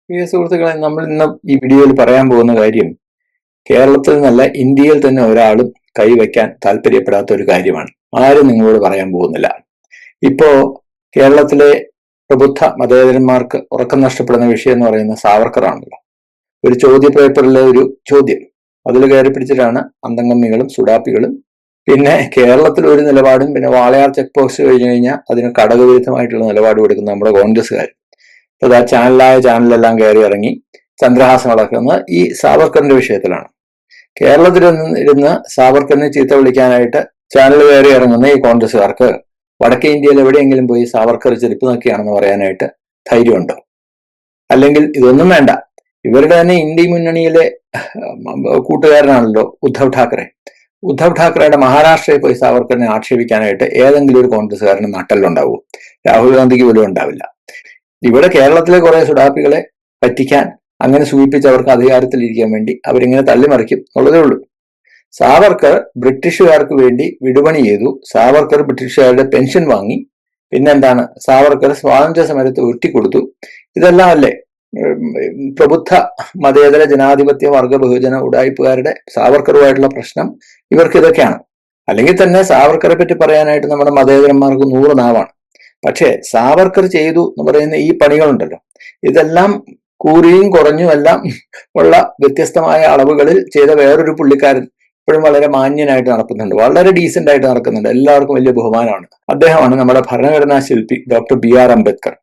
പ്രിയ സുഹൃത്തുക്കളെ, നമ്മൾ ഇന്ന് ഈ വീഡിയോയിൽ പറയാൻ പോകുന്ന കാര്യം കേരളത്തിൽ നിന്നല്ല ഇന്ത്യയിൽ തന്നെ ഒരാളും കൈവയ്ക്കാൻ താല്പര്യപ്പെടാത്ത ഒരു കാര്യമാണ്. ആരും നിങ്ങളോട് പറയാൻ പോകുന്നില്ല. ഇപ്പോ കേരളത്തിലെ പ്രബുദ്ധ മതേതരന്മാർക്ക് ഉറക്കം നഷ്ടപ്പെടുന്ന വിഷയം എന്ന് പറയുന്ന സാവർക്കറാണല്ലോ. ഒരു ചോദ്യ പേപ്പറിലെ ഒരു ചോദ്യം അതിൽ കയറി പിടിച്ചിട്ടാണ് അന്തംഗമ്മികളും സുഡാപ്പികളും പിന്നെ കേരളത്തിൽ ഒരു നിലപാടും പിന്നെ വാളയാർ ചെക്ക് പോസ്റ്റ് കഴിഞ്ഞു കഴിഞ്ഞാൽ അതിന് ഘടകവിരുദ്ധമായിട്ടുള്ള നിലപാട് കൊടുക്കുന്ന നമ്മുടെ കോൺഗ്രസ്സുകാർ ആ ചാനലെല്ലാം കയറി ഇറങ്ങി ചന്ദ്രഹാസം നടക്കുന്നത് ഈ സാവർക്കറിന്റെ വിഷയത്തിലാണ്. കേരളത്തിൽ ഇരുന്ന് സാവർക്കറിനെ ചീത്ത വിളിക്കാനായിട്ട് ചാനൽ കയറി ഇറങ്ങുന്ന ഈ കോൺഗ്രസ്സുകാർക്ക് വടക്കേ ഇന്ത്യയിൽ എവിടെയെങ്കിലും പോയി സാവർക്കർ ചെരുപ്പ് നോക്കിയാണെന്ന് പറയാനായിട്ട് ധൈര്യമുണ്ടോ? അല്ലെങ്കിൽ ഇതൊന്നും വേണ്ട, ഇവരുടെ തന്നെ ഇന്ത്യ മുന്നണിയിലെ കൂട്ടുകാരനാണല്ലോ ഉദ്ധവ് ഠാക്കറെ. ഉദ്ധവ് ഠാക്കറയുടെ മഹാരാഷ്ട്രയിൽ പോയി സാവർക്കറിനെ ആക്ഷേപിക്കാനായിട്ട് ഏതെങ്കിലും ഒരു കോൺഗ്രസ്സുകാരന് നട്ടലുണ്ടാവും? രാഹുൽ ഗാന്ധിക്ക് പോലും ഉണ്ടാവില്ല. ഇവിടെ കേരളത്തിലെ കുറെ സുഡാപ്പികളെ പറ്റിക്കാൻ അങ്ങനെ സൂചിപ്പിച്ച് അവർക്ക് അധികാരത്തിലിരിക്കാൻ വേണ്ടി അവരിങ്ങനെ തള്ളിമറിക്കും എന്നുള്ളതേ ഉള്ളൂ. സാവർക്കർ ബ്രിട്ടീഷുകാർക്ക് വേണ്ടി വിടുപണി ചെയ്തു. സാവർക്കർ ബ്രിട്ടീഷുകാരുടെ പെൻഷൻ വാങ്ങി. പിന്നെന്താണ്, സാവർക്കർ സ്വാതന്ത്ര്യ സമരത്തെ ഒറ്റിക്കൊടുത്തു. ഇതെല്ലാം അല്ലേ പ്രബുദ്ധ മതേതര ജനാധിപത്യ വർഗ ബഹുജന ഉടായ്പുകാരുടെ സാവർക്കറുമായിട്ടുള്ള പ്രശ്നം? ഇവർക്ക് ഇതൊക്കെയാണ്. അല്ലെങ്കിൽ തന്നെ സാവർക്കറെ പറ്റി പറയാനായിട്ട് നമ്മുടെ മതേതരന്മാർക്ക് 100 നാവാണ്. പക്ഷേ സാവർക്കർ ചെയ്തു എന്ന് പറയുന്ന ഈ പണികളുണ്ടല്ലോ, ഇതെല്ലാം കൂറിയും കുറഞ്ഞും എല്ലാം ഉള്ള വ്യത്യസ്തമായ അളവുകളിൽ ചെയ്ത വേറൊരു പുള്ളിക്കാരൻ ഇപ്പോഴും വളരെ മാന്യനായിട്ട് നടക്കുന്നുണ്ട്, വളരെ ഡീസന്റ് ആയിട്ട് നടക്കുന്നുണ്ട്, എല്ലാവർക്കും വലിയ ബഹുമാനമാണ്. അദ്ദേഹമാണ് നമ്മുടെ ഭരണഘടനാ ശില്പി ഡോക്ടർ BR അംബേദ്കർ.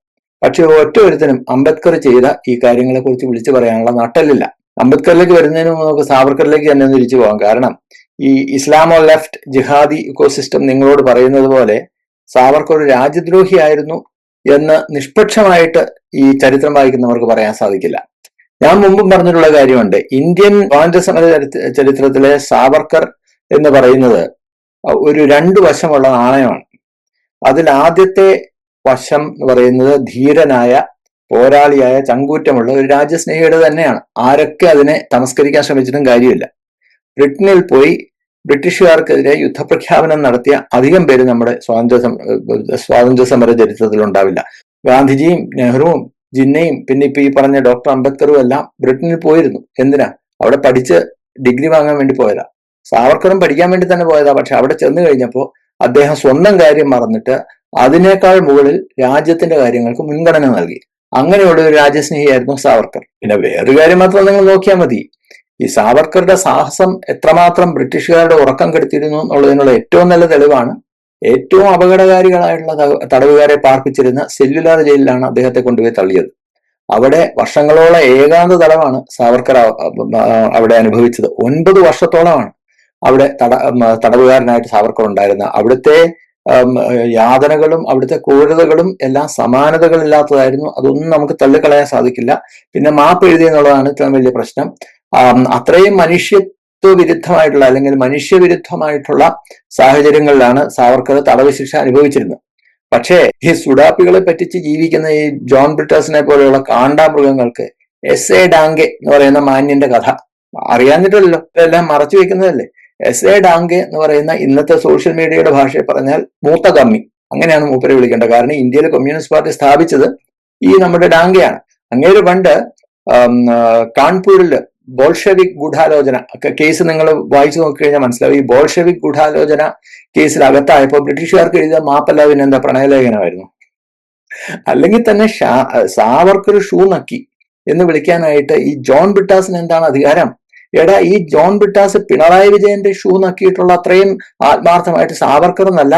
പക്ഷെ ഒറ്റ ഒരുത്തനും അംബേദ്കർ ചെയ്ത ഈ കാര്യങ്ങളെ കുറിച്ച് വിളിച്ചു പറയാനുള്ള നട്ടലില്ല. അംബേദ്കറിലേക്ക് വരുന്നതിന് മുമ്പ് നമുക്ക് സാവർക്കറിലേക്ക് തന്നെ തിരിച്ചു പോകാം. കാരണം ഈ ഇസ്ലാമോ ലെഫ്റ്റ് ജിഹാദി ഇക്കോസിസ്റ്റം നിങ്ങളോട് പറയുന്നത് പോലെ സാവർക്കർ ഒരു രാജ്യദ്രോഹിയായിരുന്നു എന്ന് നിഷ്പക്ഷമായിട്ട് ഈ ചരിത്രം വായിക്കുന്നവർക്ക് പറയാൻ സാധിക്കില്ല. ഞാൻ മുമ്പും പറഞ്ഞിട്ടുള്ള കാര്യമുണ്ട്, ഇന്ത്യൻ സ്വാതന്ത്ര്യ സമര ചരിത്രത്തിലെ സാവർക്കർ എന്ന് പറയുന്നത് ഒരു 2 വശമുള്ള നാണയമാണ്. അതിൽ ആദ്യത്തെ വശം എന്ന് പറയുന്നത് ധീരനായ പോരാളിയായ ചങ്കൂറ്റമുള്ള ഒരു രാജ്യസ്നേഹിയുടെ തന്നെയാണ്. ആരൊക്കെ അതിനെ തമസ്കരിക്കാൻ ശ്രമിച്ചിട്ടും കാര്യമില്ല. ബ്രിട്ടനിൽ പോയി ബ്രിട്ടീഷുകാർക്കെതിരെ യുദ്ധപ്രഖ്യാപനം നടത്തിയ അധികം പേര് നമ്മുടെ സ്വാതന്ത്ര്യ സമര ചരിത്രത്തിൽ ഉണ്ടാവില്ല. ഗാന്ധിജിയും നെഹ്റുവും ജിന്നയും പിന്നെ ഇപ്പൊ ഈ പറഞ്ഞ ഡോക്ടർ അംബേദ്കറും എല്ലാം ബ്രിട്ടനിൽ പോയിരുന്നു. എന്തിനാ? അവിടെ പഠിച്ച് ഡിഗ്രി വാങ്ങാൻ വേണ്ടി പോയതാ. സാവർക്കറും പഠിക്കാൻ വേണ്ടി തന്നെ പോയതാ. പക്ഷെ അവിടെ ചെന്ന് കഴിഞ്ഞപ്പോൾ അദ്ദേഹം സ്വന്തം കാര്യം മറന്നിട്ട് അതിനേക്കാൾ മുകളിൽ രാജ്യത്തിന്റെ കാര്യങ്ങൾക്ക് മുൻഗണന നൽകി. അങ്ങനെയുള്ള ഒരു രാജ്യസ്നേഹിയായിരുന്നു സാവർക്കർ. പിന്നെ വേറൊരു കാര്യം മാത്രം നിങ്ങൾ നോക്കിയാൽ മതി, ഈ സാവർക്കറുടെ സാഹസം എത്രമാത്രം ബ്രിട്ടീഷുകാരുടെ ഉറക്കം കെടുത്തിയിരുന്നു എന്നുള്ളതിനുള്ള ഏറ്റവും നല്ല തെളിവാണ് ഏറ്റവും അപകടകാരികളായിട്ടുള്ള തടവുകാരെ പാർപ്പിച്ചിരുന്ന സെല്ലുലാർ ജയിലിലാണ് അദ്ദേഹത്തെ കൊണ്ടുപോയി തള്ളിയത്. അവിടെ വർഷങ്ങളോളം ഏകാന്ത തടവാണ് സാവർക്കർ അവിടെ അനുഭവിച്ചത്. 9 വർഷത്തോളമാണ് അവിടെ തടവുകാരനായിട്ട് സാവർക്കർ ഉണ്ടായിരുന്നത്. അവിടുത്തെ യാതനകളും അവിടുത്തെ ക്രൂരതകളും എല്ലാം സമാനതകളില്ലാത്തതായിരുന്നു. അതൊന്നും നമുക്ക് തള്ളിക്കളയാൻ സാധിക്കില്ല. പിന്നെ മാപ്പ് എഴുതി എന്നുള്ളതാണ് ഏറ്റവും വലിയ പ്രശ്നം. അത്രയും മനുഷ്യത്വ വിരുദ്ധമായിട്ടുള്ള അല്ലെങ്കിൽ മനുഷ്യവിരുദ്ധമായിട്ടുള്ള സാഹചര്യങ്ങളിലാണ് സാവർക്കർ തടവ് ശിക്ഷ അനുഭവിച്ചിരുന്നത്. പക്ഷേ ഈ സുഡാപ്പികളെ പറ്റിച്ച് ജീവിക്കുന്ന ഈ ജോൺ ബ്രിട്ടാസിനെ പോലെയുള്ള കാണ്ടാമൃഗങ്ങൾക്ക് എസ്.എ. ഡാങ്കെ എന്ന് പറയുന്ന മാന്യന്റെ കഥ അറിയാഞ്ഞിട്ടല്ലോ, ഇതെല്ലാം മറച്ചു വെക്കുന്നതല്ലേ. എസ്.എ. ഡാങ്കെ എന്ന് പറയുന്ന ഇന്നത്തെ സോഷ്യൽ മീഡിയയുടെ ഭാഷയിൽ പറഞ്ഞാൽ മൂത്ത കമ്മി, അങ്ങനെയാണ് മൂപ്പരെ വിളിക്കേണ്ടത്. കാരണം ഇന്ത്യയിലെ കമ്മ്യൂണിസ്റ്റ് പാർട്ടി സ്ഥാപിച്ചത് ഈ നമ്മുടെ ഡാങ്കെയാണ്. അങ്ങേര് പണ്ട് കാൺപൂരില് ബോൾഷെവിക് ഗൂഢാലോചന കേസ് നിങ്ങൾ വായിച്ചു നോക്കിക്കഴിഞ്ഞാൽ മനസ്സിലാവും. ഈ ബോൾഷെവിക് ഗൂഢാലോചന കേസിൽ അകത്തായപ്പോൾ ബ്രിട്ടീഷുകാർക്ക് എഴുതിയ മാപ്പല്ല പിന്നെ എന്താ, പ്രണയലേഖനമായിരുന്നു. അല്ലെങ്കിൽ തന്നെ സാവർക്കർ ഷൂ നക്കി എന്ന് വിളിക്കാനായിട്ട് ഈ ജോൺ ബ്രിട്ടാസിന് എന്താണ് അധികാരം? എടാ, ഈ ജോൺ ബ്രിട്ടാസ് പിണറായി വിജയന്റെ ഷൂ നക്കിയിട്ടുള്ള അത്രയും ആത്മാർത്ഥമായിട്ട് സാവർക്കർ എന്നല്ല,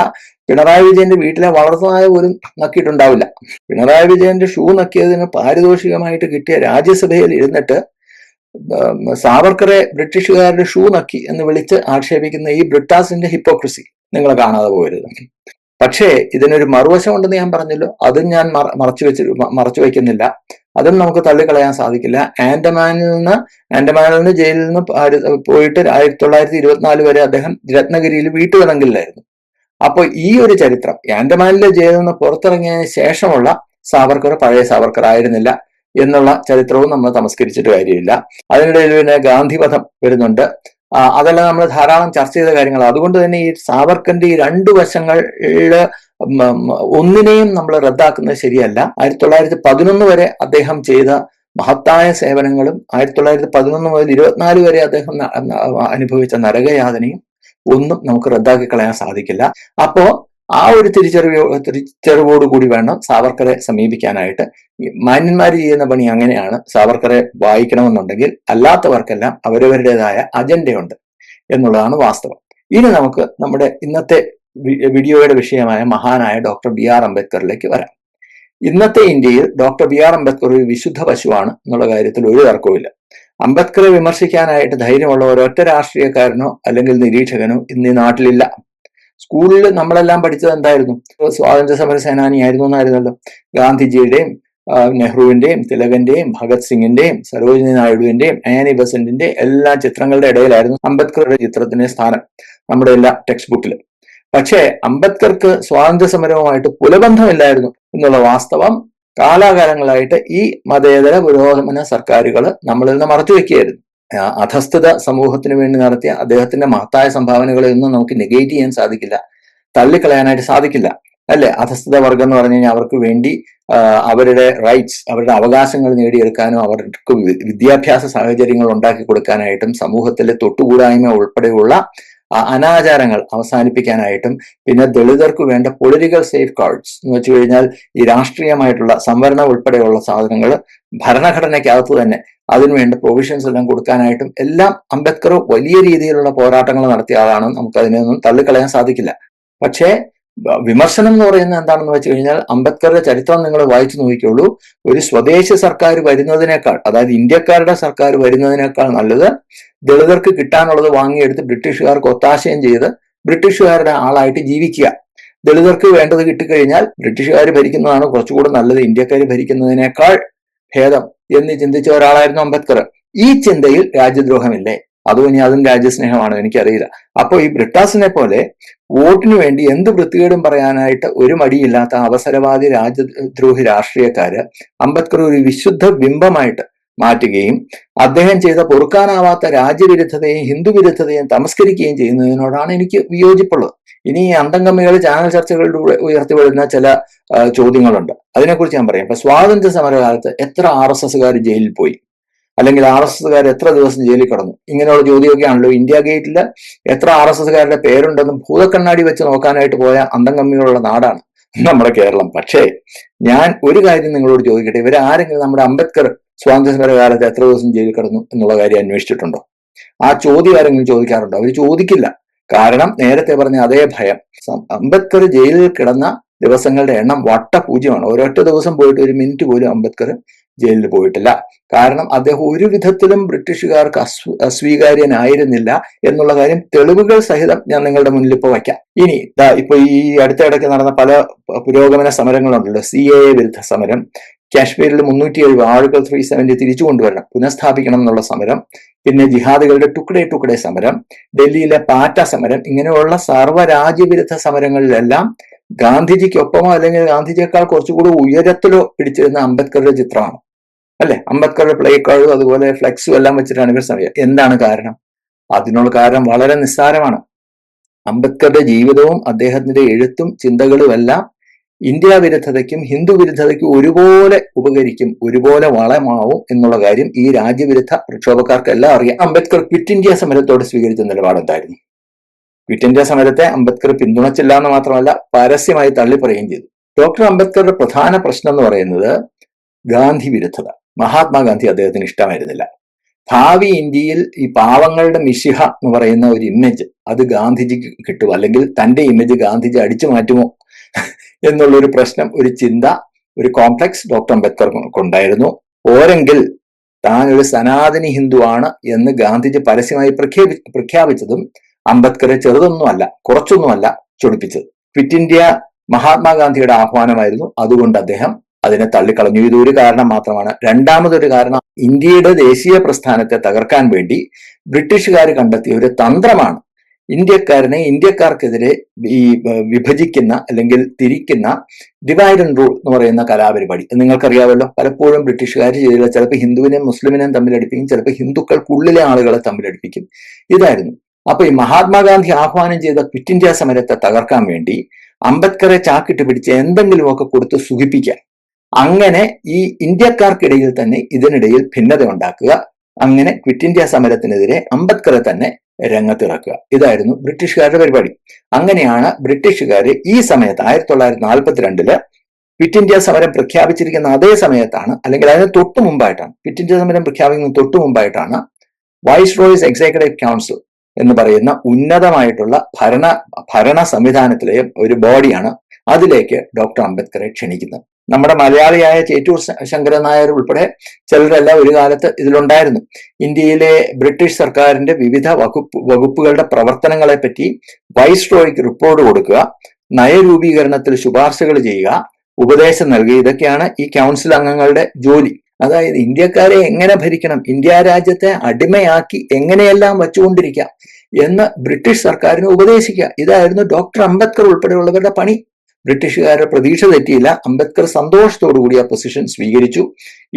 പിണറായി വിജയന്റെ വീട്ടിലെ വളർത്തുനായ പോലും നക്കിയിട്ടുണ്ടാവില്ല. പിണറായി വിജയന്റെ ഷൂ നക്കിയതിന് പാരിതോഷികമായിട്ട് കിട്ടിയ രാജ്യസഭയിൽ ഇരുന്നിട്ട് സാവർക്കറെ ബ്രിട്ടീഷുകാരുടെ ഷൂ നക്കി എന്ന് വിളിച്ച് ആക്ഷേപിക്കുന്ന ഈ ബ്രിട്ടാസിന്റെ ഹിപ്പോക്രസി നിങ്ങൾ കാണാതെ പോകരുത്. പക്ഷേ ഇതിനൊരു മറുവശം ഉണ്ടെന്ന് ഞാൻ പറഞ്ഞല്ലോ, അതും ഞാൻ മറച്ചു വെക്കുന്നില്ല. അതും നമുക്ക് തള്ളിക്കളയാൻ സാധിക്കില്ല. ആൻഡമാനിൽ നിന്ന് ജയിലിൽ നിന്ന് പോയിട്ട് 1924 വരെ അദ്ദേഹം രത്നഗിരിയിൽ വീട്ടുതടങ്കലിലായിരുന്നു. അപ്പൊ ഈ ഒരു ചരിത്രം, ആൻഡമാനിലെ ജയിലിൽ നിന്ന് പുറത്തിറങ്ങിയതിന് ശേഷമുള്ള സാവർക്കർ പഴയ സാവർക്കർ ആയിരുന്നില്ല എന്നുള്ള ചരിത്രവും നമ്മൾ തമസ്കരിച്ചിട്ട് കാര്യമില്ല. അതിനിടയിൽ പിന്നെ ഗാന്ധിവധം വരുന്നുണ്ട്. അതെല്ലാം നമ്മൾ ധാരാളം ചർച്ച ചെയ്ത കാര്യങ്ങളാണ്. അതുകൊണ്ട് തന്നെ ഈ സാവർക്കറിന്റെ ഈ 2 വശങ്ങളില് ഒന്നിനെയും നമ്മൾ റദ്ദാക്കുന്നത് ശരിയല്ല. 1911 വരെ അദ്ദേഹം ചെയ്ത മഹത്തായ സേവനങ്ങളും 1911 മുതൽ 24 വരെ അദ്ദേഹം അനുഭവിച്ച നരകയാതനയും ഒന്നും നമുക്ക് റദ്ദാക്കി കളയാൻ സാധിക്കില്ല. അപ്പോ ആ ഒരു തിരിച്ചറിവോടുകൂടി വേണം സാവർക്കറെ സമീപിക്കാനായിട്ട്. മാന്യന്മാർ ചെയ്യുന്ന പണി അങ്ങനെയാണ്. സാവർക്കറെ വായിക്കണമെന്നുണ്ടെങ്കിൽ അല്ലാത്തവർക്കെല്ലാം അവരവരുടേതായ അജണ്ടയുണ്ട് എന്നുള്ളതാണ് വാസ്തവം. ഇനി നമുക്ക് നമ്മുടെ ഇന്നത്തെ വീഡിയോയുടെ വിഷയമായ മഹാനായ ഡോക്ടർ BR അംബേദ്കറിലേക്ക് വരാം. ഇന്നത്തെ ഇന്ത്യയിൽ ഡോക്ടർ BR അംബേദ്കർ ഒരു വിശുദ്ധ പശുവാണ് എന്നുള്ള കാര്യത്തിൽ ഒരു തർക്കവുമില്ല. അംബേദ്കറെ വിമർശിക്കാനായിട്ട് ധൈര്യമുള്ള ഒരൊറ്റ രാഷ്ട്രീയക്കാരനോ അല്ലെങ്കിൽ നിരീക്ഷകനോ ഇന്ന് ഈ നാട്ടിലില്ല. സ്കൂളിൽ നമ്മളെല്ലാം പഠിച്ചത് എന്തായിരുന്നു? സ്വാതന്ത്ര്യ സമര സേനാനിയായിരുന്നു എന്നായിരുന്നല്ലോ. ഗാന്ധിജിയുടെയും നെഹ്റുവിന്റെയും തിലകന്റെയും ഭഗത് സിംഗിന്റെയും സരോജിനി നായിഡുവിന്റെയും ആനി ബസന്റിന്റെ എല്ലാ ചിത്രങ്ങളുടെ ഇടയിലായിരുന്നു അംബേദ്കറുടെ ചിത്രത്തിന്റെ സ്ഥാനം നമ്മുടെ എല്ലാ ടെക്സ്റ്റ് ബുക്കിലും. പക്ഷേ അംബേദ്കർക്ക് സ്വാതന്ത്ര്യ സമരവുമായിട്ട് പുലബന്ധമില്ലായിരുന്നു എന്നുള്ള വാസ്തവം കാലാകാലങ്ങളായിട്ട് ഈ മതേതര പുരോഗമന സർക്കാരുകൾ നമ്മളിൽ നിന്ന് മറച്ചുവെക്കുകയായിരുന്നു. അധസ്ഥിത സമൂഹത്തിന് വേണ്ടി നടത്തിയ അദ്ദേഹത്തിന്റെ മഹത്തായ സംഭാവനകളെ ഒന്നും നമുക്ക് നെഗേറ്റ് ചെയ്യാൻ സാധിക്കില്ല, തള്ളിക്കളയാനായിട്ട് സാധിക്കില്ല, അല്ലെ? അധസ്ഥിത വർഗം എന്ന് പറഞ്ഞു കഴിഞ്ഞാൽ അവർക്ക് വേണ്ടി അവരുടെ റൈറ്റ്സ്, അവരുടെ അവകാശങ്ങൾ നേടിയെടുക്കാനും അവർക്ക് വിദ്യാഭ്യാസ സാഹചര്യങ്ങൾ ഉണ്ടാക്കി കൊടുക്കാനായിട്ടും സമൂഹത്തിലെ തൊട്ടുകൂടായ്മ ഉൾപ്പെടെയുള്ള അനാചാരങ്ങൾ അവസാനിപ്പിക്കാനായിട്ടും പിന്നെ ദളിതർക്ക് വേണ്ട പൊളിറ്റിക്കൽ സേഫ് ഗാർഡ്സ് എന്ന് വെച്ച് കഴിഞ്ഞാൽ ഈ രാഷ്ട്രീയമായിട്ടുള്ള സംവരണം ഉൾപ്പെടെയുള്ള സാധനങ്ങൾ ഭരണഘടനയ്ക്കകത്ത് തന്നെ അതിനുവേണ്ട പ്രൊവിഷൻസ് എല്ലാം കൊടുക്കാനായിട്ടും എല്ലാം അംബേദ്കർ വലിയ രീതിയിലുള്ള പോരാട്ടങ്ങൾ നടത്തിയ ആളാണ്. നമുക്ക് അതിനെയൊന്നും തള്ളിക്കളയാൻ സാധിക്കില്ല. പക്ഷേ വിമർശനം എന്ന് പറയുന്നത് എന്താണെന്ന് വെച്ച് കഴിഞ്ഞാൽ അംബേദ്കറുടെ ചരിത്രം നിങ്ങൾ വായിച്ചു നോക്കിയുള്ളൂ. ഒരു സ്വദേശി സർക്കാർ വരുന്നതിനേക്കാൾ, അതായത് ഇന്ത്യക്കാരുടെ സർക്കാർ വരുന്നതിനേക്കാൾ നല്ലത് ദളിതർക്ക് കിട്ടാനുള്ളത് വാങ്ങിയെടുത്ത് ബ്രിട്ടീഷുകാർക്ക് ഒത്താശയം ചെയ്ത് ബ്രിട്ടീഷുകാരുടെ ആളായിട്ട് ജീവിക്കുക. ദളിതർക്ക് വേണ്ടത് കിട്ടിക്കഴിഞ്ഞാൽ ബ്രിട്ടീഷുകാർ ഭരിക്കുന്നതാണ് കുറച്ചുകൂടെ നല്ലത്, ഇന്ത്യക്കാർ ഭരിക്കുന്നതിനേക്കാൾ ഭേദം എന്ന് ചിന്തിച്ച ഒരാളായിരുന്നു അംബേദ്കർ. ഈ ചിന്തയിൽ രാജ്യദ്രോഹമില്ലേ? അതോ ഇനി അതും രാജ്യസ്നേഹമാണോ? എനിക്കറിയില്ല. അപ്പോൾ ഈ ബ്രിട്ടാസിനെ പോലെ വോട്ടിന് വേണ്ടി എന്ത് വൃത്തികേടും പറയാനായിട്ട് ഒരു മടിയില്ലാത്ത അവസരവാദി രാജ്യദ്രോഹി രാഷ്ട്രീയക്കാര് അംബേദ്കർ ഒരു വിശുദ്ധ ബിംബമായിട്ട് മാറ്റുകയും അദ്ദേഹം ചെയ്ത പൊറുക്കാനാവാത്ത രാജ്യവിരുദ്ധതയും ഹിന്ദുവിരുദ്ധതയും തമസ്കരിക്കുകയും ചെയ്യുന്നതിനോടാണ് എനിക്ക് വിയോജിപ്പുള്ളത്. ഇനി ഈ അന്തംഗമ്മികൾ ചാനൽ ചർച്ചകളിലൂടെ ഉയർത്തിവിടുന്ന ചില ചോദ്യങ്ങളുണ്ട്, അതിനെക്കുറിച്ച് ഞാൻ പറയാം. ഇപ്പൊ സ്വാതന്ത്ര്യ സമരകാലത്ത് എത്ര RSSകാർ ജയിലിൽ പോയി, അല്ലെങ്കിൽ RSSകാർ എത്ര ദിവസം ജയിലിൽ കിടന്നു, ഇങ്ങനെയുള്ള ചോദ്യമൊക്കെയാണല്ലോ. ഇന്ത്യ ഗേറ്റിൽ എത്ര RSSകാരുടെ പേരുണ്ടെന്ന് ഭൂതക്കണ്ണാടി വെച്ച് നോക്കാനായിട്ട് പോയ അന്തംഗമ്മികളുള്ള നാടാണ് നമ്മുടെ കേരളം. പക്ഷേ ഞാൻ ഒരു കാര്യം നിങ്ങളോട് ചോദിക്കട്ടെ, ഇവരാരെങ്കിലും നമ്മുടെ അംബേദ്കർ സ്വാതന്ത്ര്യ സമരകാലത്ത് എത്ര ദിവസം ജയിലിൽ കിടന്നു എന്നുള്ള കാര്യം അന്വേഷിച്ചിട്ടുണ്ടോ? ആ ചോദ്യം ആരെങ്കിലും ചോദിക്കാറുണ്ടോ? അവർ ചോദിക്കില്ല. കാരണം നേരത്തെ പറഞ്ഞ അതേ ഭയം. അംബേദ്കർ ജയിലിൽ കിടന്ന ദിവസങ്ങളുടെ എണ്ണം വട്ടപൂജ്യമാണ്. ഒരൊറ്റ ദിവസം പോയിട്ട് ഒരു മിനിറ്റ് പോലും അംബേദ്കർ ജയിലിൽ പോയിട്ടില്ല. കാരണം അദ്ദേഹം ഒരു വിധത്തിലും ബ്രിട്ടീഷുകാർക്ക് അസ്വീകാര്യനായിരുന്നില്ല എന്നുള്ള കാര്യം തെളിവുകൾ സഹിതം ഞാൻ നിങ്ങളുടെ മുന്നിൽ ഇപ്പോൾ വയ്ക്കാം. ഇനി ഇപ്പൊ ഈ അടുത്തിടയ്ക്ക് നടന്ന പല പുരോഗമന സമരങ്ങളുണ്ടല്ലോ. CAA വിരുദ്ധ സമരം, കാശ്മീരിൽ 307 ആളുകൾ 370 തിരിച്ചു കൊണ്ടുവരണം, പുനഃസ്ഥാപിക്കണം എന്നുള്ള സമരം, പിന്നെ ജിഹാദികളുടെ ടുക്കഡേ സമരം, ഡൽഹിയിലെ പാറ്റ സമരം, ഇങ്ങനെയുള്ള സർവ്വരാജ്യവിരുദ്ധ സമരങ്ങളിലെല്ലാം ഗാന്ധിജിക്കൊപ്പമോ അല്ലെങ്കിൽ ഗാന്ധിജിയേക്കാൾ കുറച്ചുകൂടി ഉയരത്തിലോ പിടിച്ചിരുന്ന അംബേദ്കറുടെ ചിത്രമാണ്, അല്ലെ? അംബേദ്കറുടെ പ്ലേ കാർഡും അതുപോലെ ഫ്ലെക്സും എല്ലാം വെച്ചിട്ടാണ് ഇവർ സമയം. എന്താണ് കാരണം? അതിനുള്ള കാരണം വളരെ നിസ്സാരമാണ്. അംബേദ്കറുടെ ജീവിതവും അദ്ദേഹത്തിന്റെ എഴുത്തും ചിന്തകളും എല്ലാം ഇന്ത്യ വിരുദ്ധതയ്ക്കും ഹിന്ദു വിരുദ്ധതയ്ക്കും ഒരുപോലെ ഉപകരിക്കും, ഒരുപോലെ വളമാവും എന്നുള്ള കാര്യം ഈ രാജ്യവിരുദ്ധ പ്രക്ഷോഭക്കാർക്കെല്ലാം അറിയാം. അംബേദ്കർ ക്വിറ്റ് ഇന്ത്യ സമരത്തോട് സ്വീകരിച്ച നിലപാടെന്തായിരുന്നു? ക്വിറ്റ് ഇന്ത്യ സമരത്തെ അംബേദ്കർ പിന്തുണച്ചില്ല എന്ന് മാത്രമല്ല പരസ്യമായി തള്ളിപ്പറയുകയും ചെയ്തു. ഡോക്ടർ അംബേദ്കറുടെ പ്രധാന പ്രശ്നം എന്ന് പറയുന്നത് ഗാന്ധി വിരുദ്ധത. മഹാത്മാഗാന്ധി അദ്ദേഹത്തിന് ഇഷ്ടമായിരുന്നില്ല. ഭാവി ഇന്ത്യയിൽ ഈ പാവങ്ങളുടെ മിശിഹ എന്ന് പറയുന്ന ഒരു ഇമേജ് അത് ഗാന്ധിജിക്ക് കിട്ടുമോ, അല്ലെങ്കിൽ തന്റെ ഇമേജ് ഗാന്ധിജി അടിച്ചു മാറ്റുമോ എന്നുള്ളൊരു പ്രശ്നം, ഒരു ചിന്ത, ഒരു കോംപ്ലക്സ് ഡോക്ടർ അംബേദ്കർക്കുണ്ടായിരുന്നു. പോരെങ്കിൽ താൻ ഒരു സനാതനി ഹിന്ദുവാണ് എന്ന് ഗാന്ധിജി പരസ്യമായി പ്രഖ്യാപിച്ചതും അംബേദ്കറെ ചെറുതൊന്നുമല്ല, കുറച്ചൊന്നുമല്ല ചൊടിപ്പിച്ചത്. ക്വിറ്റ് ഇന്ത്യ മഹാത്മാഗാന്ധിയുടെ ആഹ്വാനമായിരുന്നു. അതുകൊണ്ട് അദ്ദേഹം അതിനെ തള്ളിക്കളഞ്ഞു. ഇതൊരു കാരണം മാത്രമാണ്. രണ്ടാമതൊരു കാരണം, ഇന്ത്യയുടെ ദേശീയ പ്രസ്ഥാനത്തെ തകർക്കാൻ വേണ്ടി ബ്രിട്ടീഷുകാർ കണ്ടെത്തിയ ഒരു തന്ത്രമാണ് ഇന്ത്യക്കാർക്കെതിരെ ഈ വിഭജിക്കുന്ന അല്ലെങ്കിൽ തിരിക്കുന്ന ഡിവൈഡ് ആൻഡ് റൂൾ എന്ന് പറയുന്ന കലാപരിപാടി. നിങ്ങൾക്കറിയാമല്ലോ, പലപ്പോഴും ബ്രിട്ടീഷുകാർ ചെയ്തില്ല. ചിലപ്പോൾ ഹിന്ദുവിനെയും മുസ്ലിമിനെയും തമ്മിലടിപ്പിക്കും, ചിലപ്പോൾ ഹിന്ദുക്കൾക്കുള്ളിലെ ആളുകളെ തമ്മിലടിപ്പിക്കും. ഇതായിരുന്നു. അപ്പൊ ഈ മഹാത്മാഗാന്ധി ആഹ്വാനം ചെയ്ത ക്വിറ്റ് ഇന്ത്യ സമരത്തെ തകർക്കാൻ വേണ്ടി അംബേദ്കറെ ചാക്കിട്ട് പിടിച്ച് എന്തെങ്കിലുമൊക്കെ കൊടുത്ത് സുഖിപ്പിക്കാൻ, അങ്ങനെ ഈ ഇന്ത്യക്കാർക്കിടയിൽ തന്നെ ഇതിനിടയിൽ ഭിന്നത ഉണ്ടാക്കുക, അങ്ങനെ ക്വിറ്റ് ഇന്ത്യ സമരത്തിനെതിരെ അംബേദ്കറെ തന്നെ രംഗത്തിറക്കുക. ഇതായിരുന്നു ബ്രിട്ടീഷുകാരുടെ പരിപാടി. അങ്ങനെയാണ് ബ്രിട്ടീഷുകാർ ഈ സമയത്ത് 1942 ക്വിറ്റ് ഇന്ത്യ സമരം പ്രഖ്യാപിച്ചിരിക്കുന്ന അതേ സമയത്താണ്, അല്ലെങ്കിൽ അതിന് തൊട്ടു മുമ്പായിട്ടാണ്, ക്വിറ്റ് ഇന്ത്യ സമരം പ്രഖ്യാപിക്കുന്ന തൊട്ടു മുമ്പായിട്ടാണ് വൈസ്രോയ്സ് എക്സിക്യൂട്ടീവ് കൗൺസിൽ എന്ന് പറയുന്ന ഉന്നതമായിട്ടുള്ള ഭരണ സംവിധാനത്തിലെ ഒരു ബോഡിയാണ് അതിലേക്ക് ഡോക്ടർ അംബേദ്കറെ ക്ഷണിക്കുന്നത്. നമ്മുടെ മലയാളിയായ ചേറ്റൂർ ശങ്കരൻ നായർ ഉൾപ്പെടെ ചിലരെല്ലാം ഒരു കാലത്ത് ഇതിലുണ്ടായിരുന്നു. ഇന്ത്യയിലെ ബ്രിട്ടീഷ് സർക്കാരിന്റെ വിവിധ വകുപ്പുകളുടെ പ്രവർത്തനങ്ങളെ പറ്റി വൈസ്രോയ്ക്ക് റിപ്പോർട്ട് കൊടുക്കുക, നയരൂപീകരണത്തിൽ ശുപാർശകൾ ചെയ്യുക, ഉപദേശം നൽകുക, ഇതൊക്കെയാണ് ഈ കൗൺസിൽ അംഗങ്ങളുടെ ജോലി. അതായത് ഇന്ത്യക്കാരെ എങ്ങനെ ഭരിക്കണം, ഇന്ത്യ രാജ്യത്തെ അടിമയാക്കി എങ്ങനെയെല്ലാം വച്ചുകൊണ്ടിരിക്കാം എന്ന് ബ്രിട്ടീഷ് സർക്കാരിനെ ഉപദേശിക്കുക. ഇതായിരുന്നു ഡോക്ടർ അംബേദ്കർ ഉൾപ്പെടെയുള്ളവരുടെ പണി. ബ്രിട്ടീഷുകാരുടെ പ്രതീക്ഷ തെറ്റിയില്ല. അംബേദ്കർ സന്തോഷത്തോടു കൂടി ആ പൊസിഷൻ സ്വീകരിച്ചു.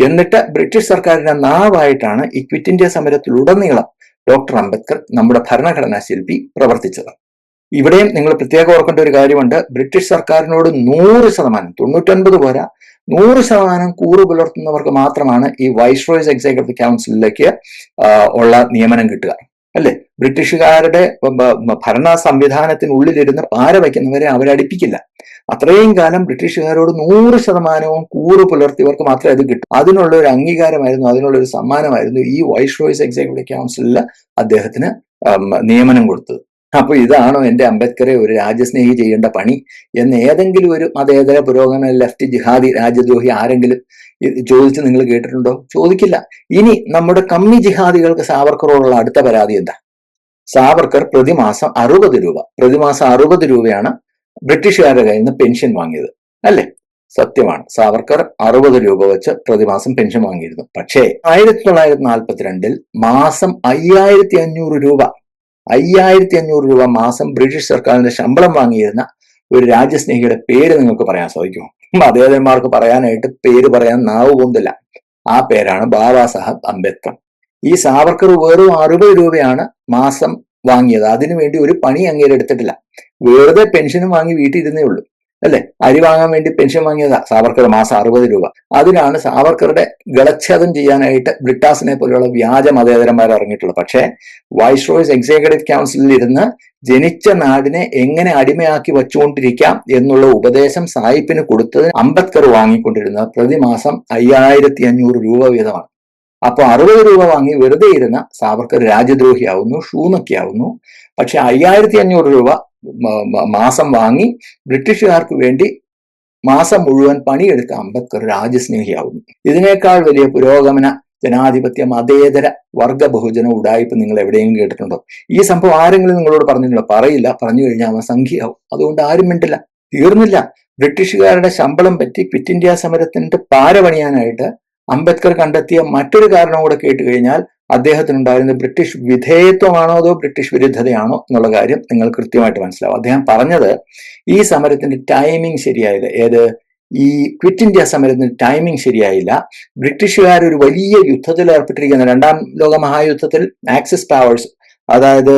എന്നിട്ട് ബ്രിട്ടീഷ് സർക്കാരിന്റെ നാവായിട്ടാണ് ഈ ക്വിറ്റ് ഇന്ത്യ സമരത്തിലുടനീളം ഡോക്ടർ അംബേദ്കർ നമ്മുടെ ഭരണഘടനാ ശില്പി പ്രവർത്തിച്ചത്. ഇവിടെയും നിങ്ങൾ പ്രത്യേകം ഓർക്കേണ്ട ഒരു കാര്യമുണ്ട്. ബ്രിട്ടീഷ് സർക്കാരിനോട് 100%, 99 പോരാ, 100% കൂറു പുലർത്തുന്നവർക്ക് മാത്രമാണ് ഈ വൈസ്രോയ്സ് എക്സിക്യൂട്ടീവ് കൗൺസിലിലേക്ക് ഉള്ള നിയമനം കിട്ടുക, അല്ലെ? ബ്രിട്ടീഷുകാരുടെ ഭരണ സംവിധാനത്തിനുള്ളിലിരുന്ന് പാര വയ്ക്കുന്നവരെ അവരടിപ്പിക്കില്ല. അത്രയും കാലം ബ്രിട്ടീഷുകാരോട് 100% കൂറു പുലർത്തിയവർക്ക് മാത്രമേ അത് കിട്ടൂ. അതിനുള്ള ഒരു അംഗീകാരമായിരുന്നു, അതിനുള്ള ഒരു സമ്മാനമായിരുന്നു ഈ വൈസ്രോയ്സ് എക്സിക്യൂട്ടീവ് കൗൺസിലിൽ അദ്ദേഹത്തിന് നിയമനം കൊടുത്തത്. അപ്പൊ ഇതാണോ എന്റെ അംബേദ്കറെ ഒരു രാജ്യസ്നേഹി ചെയ്യേണ്ട പണി എന്ന് ഏതെങ്കിലും ഒരു മതേതര പുരോഗമന ലെഫ്റ്റ് ജിഹാദി രാജ്യദ്രോഹി ആരെങ്കിലും ചോദിച്ച് നിങ്ങൾ കേട്ടിട്ടുണ്ടോ? ചോദിക്കില്ല. ഇനി നമ്മുടെ കമ്മി ജിഹാദികൾക്ക് സാവർക്കറോടുള്ള അടുത്ത പരാതി എന്താ? സാവർക്കർ പ്രതിമാസം 60 രൂപയാണ് ബ്രിട്ടീഷുകാരുടെ കയ്യിൽ നിന്ന് പെൻഷൻ വാങ്ങിയത്, അല്ലെ? സത്യമാണ്. സാവർക്കർ 60 രൂപ വെച്ച് പ്രതിമാസം പെൻഷൻ വാങ്ങിയിരുന്നു. പക്ഷേ 1942 മാസം 5500 രൂപ മാസം ബ്രിട്ടീഷ് സർക്കാരിന്റെ ശമ്പളം വാങ്ങിയിരുന്ന ഒരു രാജ്യസ്നേഹിയുടെ പേര് നിങ്ങൾക്ക് പറയാൻ സാധിക്കുമോ? മതേതരന്മാർക്ക് പറയാനായിട്ട് പേര് പറയാൻ നാവ് പൊന്തില്ല. ആ പേരാണ് ബാബാ സാഹബ് അംബേദ്കർ. ഈ സാവർക്കർ വെറും 60 രൂപയാണ് മാസം വാങ്ങിയത്. അതിനുവേണ്ടി ഒരു പണി അങ്ങേരെടുത്തിട്ടില്ല. വെറുതെ പെൻഷനും വാങ്ങി വീട്ടിൽ ഇരുന്നേ ഉള്ളൂ, അല്ലെ? അരി വാങ്ങാൻ വേണ്ടി പെൻഷൻ വാങ്ങിയതാ സാവർക്കർ മാസം 60 രൂപ. അതിനാണ് സാവർക്കറുടെ ഗളച്ഛേദം ചെയ്യാനായിട്ട് ബ്രിട്ടാസിനെ പോലെയുള്ള വ്യാജ മതേതരന്മാർ ഇറങ്ങിയിട്ടുള്ളത്. പക്ഷേ വൈസ്രോയ്സ് എക്സിക്യൂട്ടീവ് കൗൺസിലിൽ ഇരുന്ന് ജനിച്ച നാടിനെ എങ്ങനെ അടിമയാക്കി വച്ചുകൊണ്ടിരിക്കാം എന്നുള്ള ഉപദേശം സായിപ്പിന് കൊടുത്തത് അംബേദ്കർ വാങ്ങിക്കൊണ്ടിരുന്നത് പ്രതിമാസം 5500 രൂപ വീതമാണ്. അപ്പൊ 60 രൂപ വാങ്ങി വെറുതെ ഇരുന്ന സാവർക്കർ രാജ്യദ്രോഹിയാവുന്നു, ഷൂനൊക്കെയാവുന്നു. പക്ഷെ 5500 രൂപ മാസം വാങ്ങി ബ്രിട്ടീഷുകാർക്ക് വേണ്ടി മാസം മുഴുവൻ പണിയെടുത്ത അംബേദ്കർ രാജ്യസ്നേഹിയാവുന്നു. ഇതിനേക്കാൾ വലിയ പുരോഗമന ജനാധിപത്യ മതേതര വർഗ ബഹുജന ഉഡായിപ്പ് നിങ്ങൾ എവിടെയെങ്കിലും കേട്ടിട്ടുണ്ടോ? ഈ സംഭവം ആരെങ്കിലും നിങ്ങളോട് പറഞ്ഞിട്ടുണ്ടോ? പറയില്ല. പറഞ്ഞു കഴിഞ്ഞാൽ അവൻ സംഖ്യയാവും. അതുകൊണ്ട് ആരും മിണ്ടില്ല. തീർന്നില്ല. ബ്രിട്ടീഷുകാരുടെ ശമ്പളം പറ്റി ക്വിറ്റ് ഇന്ത്യ സമരത്തിന്റെ പാരപണിയാനായിട്ട് അംബേദ്കർ കണ്ടെത്തിയ മറ്റൊരു കാരണം കൂടെ കേട്ട് കഴിഞ്ഞാൽ അദ്ദേഹത്തിനുണ്ടായിരുന്ന ബ്രിട്ടീഷ് വിധേയത്വമാണോ അതോ ബ്രിട്ടീഷ് വിരുദ്ധതയാണോ എന്നുള്ള കാര്യം നിങ്ങൾ കൃത്യമായിട്ട് മനസ്സിലാവും. അദ്ദേഹം പറഞ്ഞത് ഈ സമരത്തിന്റെ ടൈമിംഗ് ശരിയായില്ല. ഈ ക്വിറ്റ് ഇന്ത്യ സമരത്തിന്റെ ടൈമിംഗ് ശരിയായില്ല. ബ്രിട്ടീഷുകാർ ഒരു വലിയ യുദ്ധത്തിൽ ഏർപ്പെട്ടിരിക്കുന്ന 2ാം ലോക മഹായുദ്ധത്തിൽ ആക്സിസ് പവേഴ്സ്, അതായത്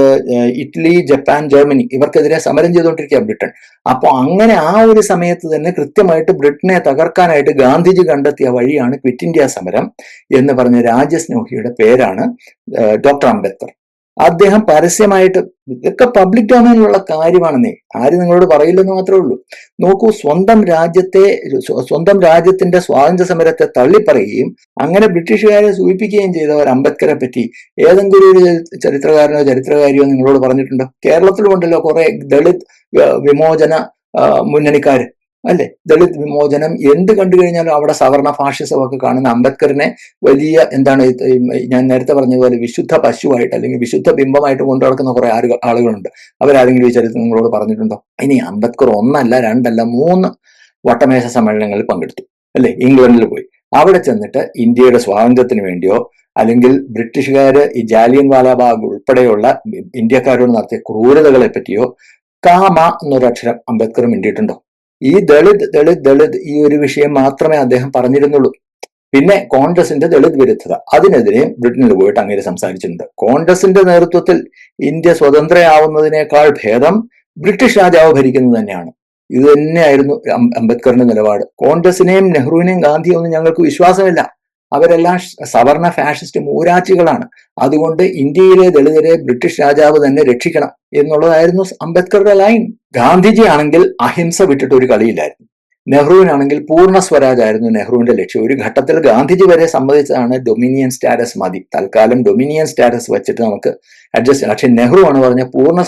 ഇറ്റലി, ജപ്പാൻ, ജർമ്മനി, ഇവർക്കെതിരെ സമരം ചെയ്തുകൊണ്ടിരിക്കുക ബ്രിട്ടൻ. അപ്പൊ അങ്ങനെ ആ ഒരു സമയത്ത് തന്നെ കൃത്യമായിട്ട് ബ്രിട്ടനെ തകർക്കാനായിട്ട് ഗാന്ധിജി കണ്ടെത്തിയ വഴിയാണ് ക്വിറ്റ് ഇന്ത്യ സമരം എന്ന് പറഞ്ഞ രാജ്യസ്നേഹിയുടെ പേരാണ് ഡോക്ടർ അംബേദ്കർ. അദ്ദേഹം പരസ്യമായിട്ട്, ഇതൊക്കെ പബ്ലിക് ഡൊമൈനിലുള്ള കാര്യമാണെന്നേ, ആരും നിങ്ങളോട് പറയില്ലെന്ന് മാത്രമേ ഉള്ളൂ. നോക്കൂ, സ്വന്തം രാജ്യത്തിന്റെ സ്വാതന്ത്ര്യ സമരത്തെ തള്ളിപ്പറയുകയും അങ്ങനെ ബ്രിട്ടീഷുകാരെ സൂചിപ്പിക്കുകയും ചെയ്തവർ അംബേദ്കറെ പറ്റി ഏതെങ്കിലും ഒരു ചരിത്രകാരനോ ചരിത്രകാരിയോ നിങ്ങളോട് പറഞ്ഞിട്ടുണ്ടോ? കേരളത്തിലുമുണ്ടല്ലോ കുറെ ദളിത് വിമോചന മുന്നണിക്കാര്, അല്ലെ? ദളിത് വിമോചനം എന്ത് കണ്ടു കഴിഞ്ഞാലും അവിടെ സവർണ ഫാഷിസമൊക്കെ കാണുന്ന അംബേദ്കറിനെ വലിയ ഞാൻ നേരത്തെ പറഞ്ഞതുപോലെ വിശുദ്ധ പശുവായിട്ട് അല്ലെങ്കിൽ വിശുദ്ധ ബിംബമായിട്ട് കൊണ്ടു നടക്കുന്ന കുറെ ആളുകളുണ്ട്. അവരാരെങ്കിലും ഈ ചരിത്രം നിങ്ങളോട് പറഞ്ഞിട്ടുണ്ടോ? ഇനി അംബേദ്കർ 1 അല്ല 2 അല്ല 3 വട്ടമേശ സമ്മേളനങ്ങളിൽ പങ്കെടുത്തു, അല്ലെ? ഇംഗ്ലണ്ടിൽ പോയി. അവിടെ ചെന്നിട്ട് ഇന്ത്യയുടെ സ്വാതന്ത്ര്യത്തിന് വേണ്ടിയോ അല്ലെങ്കിൽ ബ്രിട്ടീഷുകാര് ഈ ജാലിയൻ വാലാബാഗ് ഉൾപ്പെടെയുള്ള ഇന്ത്യക്കാരോട് നടത്തിയ ക്രൂരതകളെ പറ്റിയോ കാമ എന്നൊരക്ഷരം അംബേദ്കർ മിണ്ടിയിട്ടുണ്ടോ? ഈ ദളിത് ഈ ഒരു വിഷയം മാത്രമേ അദ്ദേഹം പറഞ്ഞിരുന്നുള്ളൂ. പിന്നെ കോൺഗ്രസിന്റെ ദളിത് വിരുദ്ധത, അതിനെതിരെ ബ്രിട്ടനിൽ പോയിട്ട് അങ്ങനെ സംസാരിച്ചിട്ടുണ്ട്. കോൺഗ്രസിന്റെ നേതൃത്വത്തിൽ ഇന്ത്യ സ്വതന്ത്രയാവുന്നതിനേക്കാൾ ഭേദം ബ്രിട്ടീഷ് രാജാവ് ഭരിക്കുന്നത് തന്നെയാണ് ഇത് തന്നെയായിരുന്നു അംബേദ്കറിന്റെ നിലപാട്. കോൺഗ്രസിനെയും നെഹ്റുവിനെയും ഗാന്ധിയും ഒന്നും ഞങ്ങൾക്ക് വിശ്വാസമില്ല. അവരെല്ലാം സവർണ ഫാഷിസ്റ്റ് മൂരാച്ചികളാണ്. അതുകൊണ്ട് ഇന്ത്യയിലെ ദളിതരെ ബ്രിട്ടീഷ് രാജാവ് തന്നെ രക്ഷിക്കണം എന്നുള്ളതായിരുന്നു അംബേദ്കറുടെ ലൈൻ. ഗാന്ധിജി ആണെങ്കിൽ അഹിംസ വിട്ടിട്ട് ഒരു കളിയില്ലായിരുന്നു. നെഹ്റുവിനാണെങ്കിൽ പൂർണ്ണ സ്വരാജ് ആയിരുന്നു നെഹ്റുവിന്റെ ലക്ഷ്യം. ഒരു ഘട്ടത്തിൽ ഗാന്ധിജി വരെ സമ്മതിച്ചതാണ് ഡൊമിനിയൻ സ്റ്റാറ്റസ് മതി, തൽക്കാലം ഡൊമിനിയൻ സ്റ്റാറ്റസ് വെച്ചിട്ട് നമുക്ക് അഡ്ജസ്റ്റ് ചെയ്യാം. പക്ഷെ നെഹ്റു ആണ് പറഞ്ഞ പൂർണ്ണ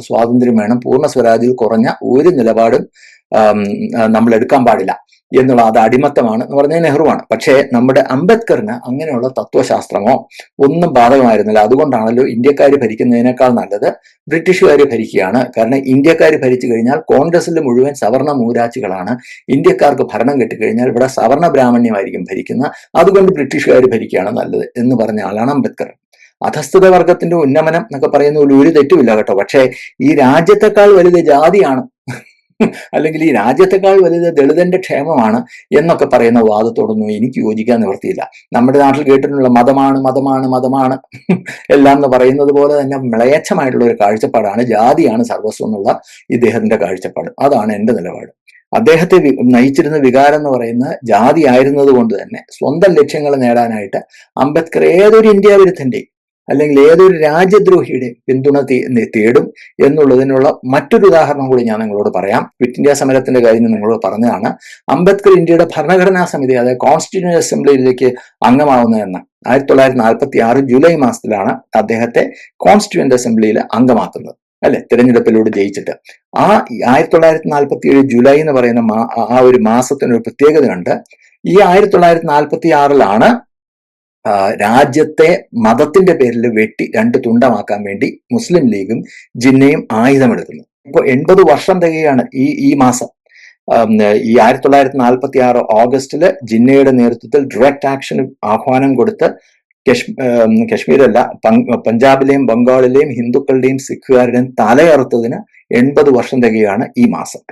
സ്വാതന്ത്ര്യം വേണം, പൂർണ്ണ സ്വരാജിൽ കുറഞ്ഞ ഒരു നിലപാടും നമ്മൾ എടുക്കാൻ പാടില്ല എന്നുള്ള, അത് അടിമത്തമാണ് എന്ന് പറഞ്ഞ നെഹ്റുവാണ്. പക്ഷേ നമ്മുടെ അംബേദ്കറിന് അങ്ങനെയുള്ള തത്വശാസ്ത്രമോ ഒന്നും ബാധകമായിരുന്നില്ല. അതുകൊണ്ടാണല്ലോ ഇന്ത്യക്കാർ ഭരിക്കുന്നതിനേക്കാൾ നല്ലത് ബ്രിട്ടീഷുകാർ ഭരിക്കുകയാണ്. കാരണം ഇന്ത്യക്കാർ ഭരിച്ചു കഴിഞ്ഞാൽ കോൺഗ്രസിൽ മുഴുവൻ സവർണ മൂരാച്ചികളാണ്. ഇന്ത്യക്കാർക്ക് ഭരണം കിട്ടിക്കഴിഞ്ഞാൽ ഇവിടെ സവർണ ബ്രാഹ്മണ്യമായിരിക്കും ഭരിക്കുന്ന, അതുകൊണ്ട് ബ്രിട്ടീഷുകാർ ഭരിക്കുകയാണ് നല്ലത് എന്ന് പറഞ്ഞ ആളാണ് അംബേദ്കർ. അധസ്ഥിത വർഗത്തിന്റെ ഉന്നമനം എന്നൊക്കെ പറയുന്ന ഒരു തെറ്റുമില്ല കേട്ടോ. പക്ഷേ ഈ രാജ്യത്തെക്കാൾ വലുത് ജാതിയാണ്, അല്ലെങ്കിൽ ഈ രാജ്യത്തെക്കാൾ വലുത് ദളിതന്റെ ക്ഷേമമാണ് എന്നൊക്കെ പറയുന്ന വാദത്തോടൊന്നും എനിക്ക് യോജിക്കാൻ നിവൃത്തിയില്ല. നമ്മുടെ നാട്ടിൽ കേട്ടിട്ടുള്ള മതമാണ് മതമാണ് മതമാണ് എല്ലാം എന്ന് പറയുന്നത് പോലെ തന്നെ മ്ലേച്ഛമായിട്ടുള്ള ഒരു കാഴ്ചപ്പാടാണ് ജാതിയാണ് സർവസ്വം എന്നുള്ള ഇദ്ദേഹത്തിന്റെ കാഴ്ചപ്പാട്. അതാണ് എന്റെ നിലപാട്. അദ്ദേഹത്തെ നയിച്ചിരുന്ന വികാരം എന്ന് പറയുന്നത് ജാതി ആയിരുന്നത് കൊണ്ട് തന്നെ സ്വന്തം ലക്ഷ്യങ്ങൾ നേടാനായിട്ട് അംബേദ്കർ ഏതൊരു ഇന്ത്യ വിരുദ്ധന്റെയും അല്ലെങ്കിൽ ഏതൊരു രാജ്യദ്രോഹിയുടെ പിന്തുണ തേടും എന്നുള്ളതിനുള്ള മറ്റൊരു ഉദാഹരണം കൂടി ഞാൻ നിങ്ങളോട് പറയാം. ക്വിറ്റ് ഇന്ത്യ സമരത്തിന്റെ കാര്യം നിങ്ങളോട് പറഞ്ഞതാണ്. അംബേദ്കർ ഇന്ത്യയുടെ ഭരണഘടനാ സമിതി, അതായത് കോൺസ്റ്റിറ്റ്യൂന്റ് അസംബ്ലിയിലേക്ക് അംഗമാവുന്നതെന്ന് 1946 ജൂലൈ മാസത്തിലാണ് അദ്ദേഹത്തെ കോൺസ്റ്റിറ്റ്യൂന്റ് അസംബ്ലിയിൽ അംഗമാക്കുന്നത്, അല്ലെ, തിരഞ്ഞെടുപ്പിലൂടെ ജയിച്ചിട്ട്. ആ 1947 ജൂലൈ എന്ന് പറയുന്ന ആ ഒരു മാസത്തിനൊരു പ്രത്യേകതയുണ്ട്. ഈ 1946 രാജ്യത്തെ മതത്തിന്റെ പേരിൽ വെട്ടി 2 തുണ്ടമാക്കാൻ വേണ്ടി മുസ്ലിം ലീഗും ജിന്നയും ആയുധമെടുക്കുന്നു. ഇപ്പോൾ 80 വർഷം തികയാണ് ഈ മാസം. ഈ 1946 ഓഗസ്റ്റില് ജിന്നയുടെ നേതൃത്വത്തിൽ ഡയറക്റ്റ് ആക്ഷന് ആഹ്വാനം കൊടുത്ത് കശ്മീരല്ല, പഞ്ചാബിലെയും ബംഗാളിലെയും ഹിന്ദുക്കളുടെയും സിഖുകാരുടെയും തലയറുത്തതിന് 80 വർഷം തികയാണ് ഈ മാസം.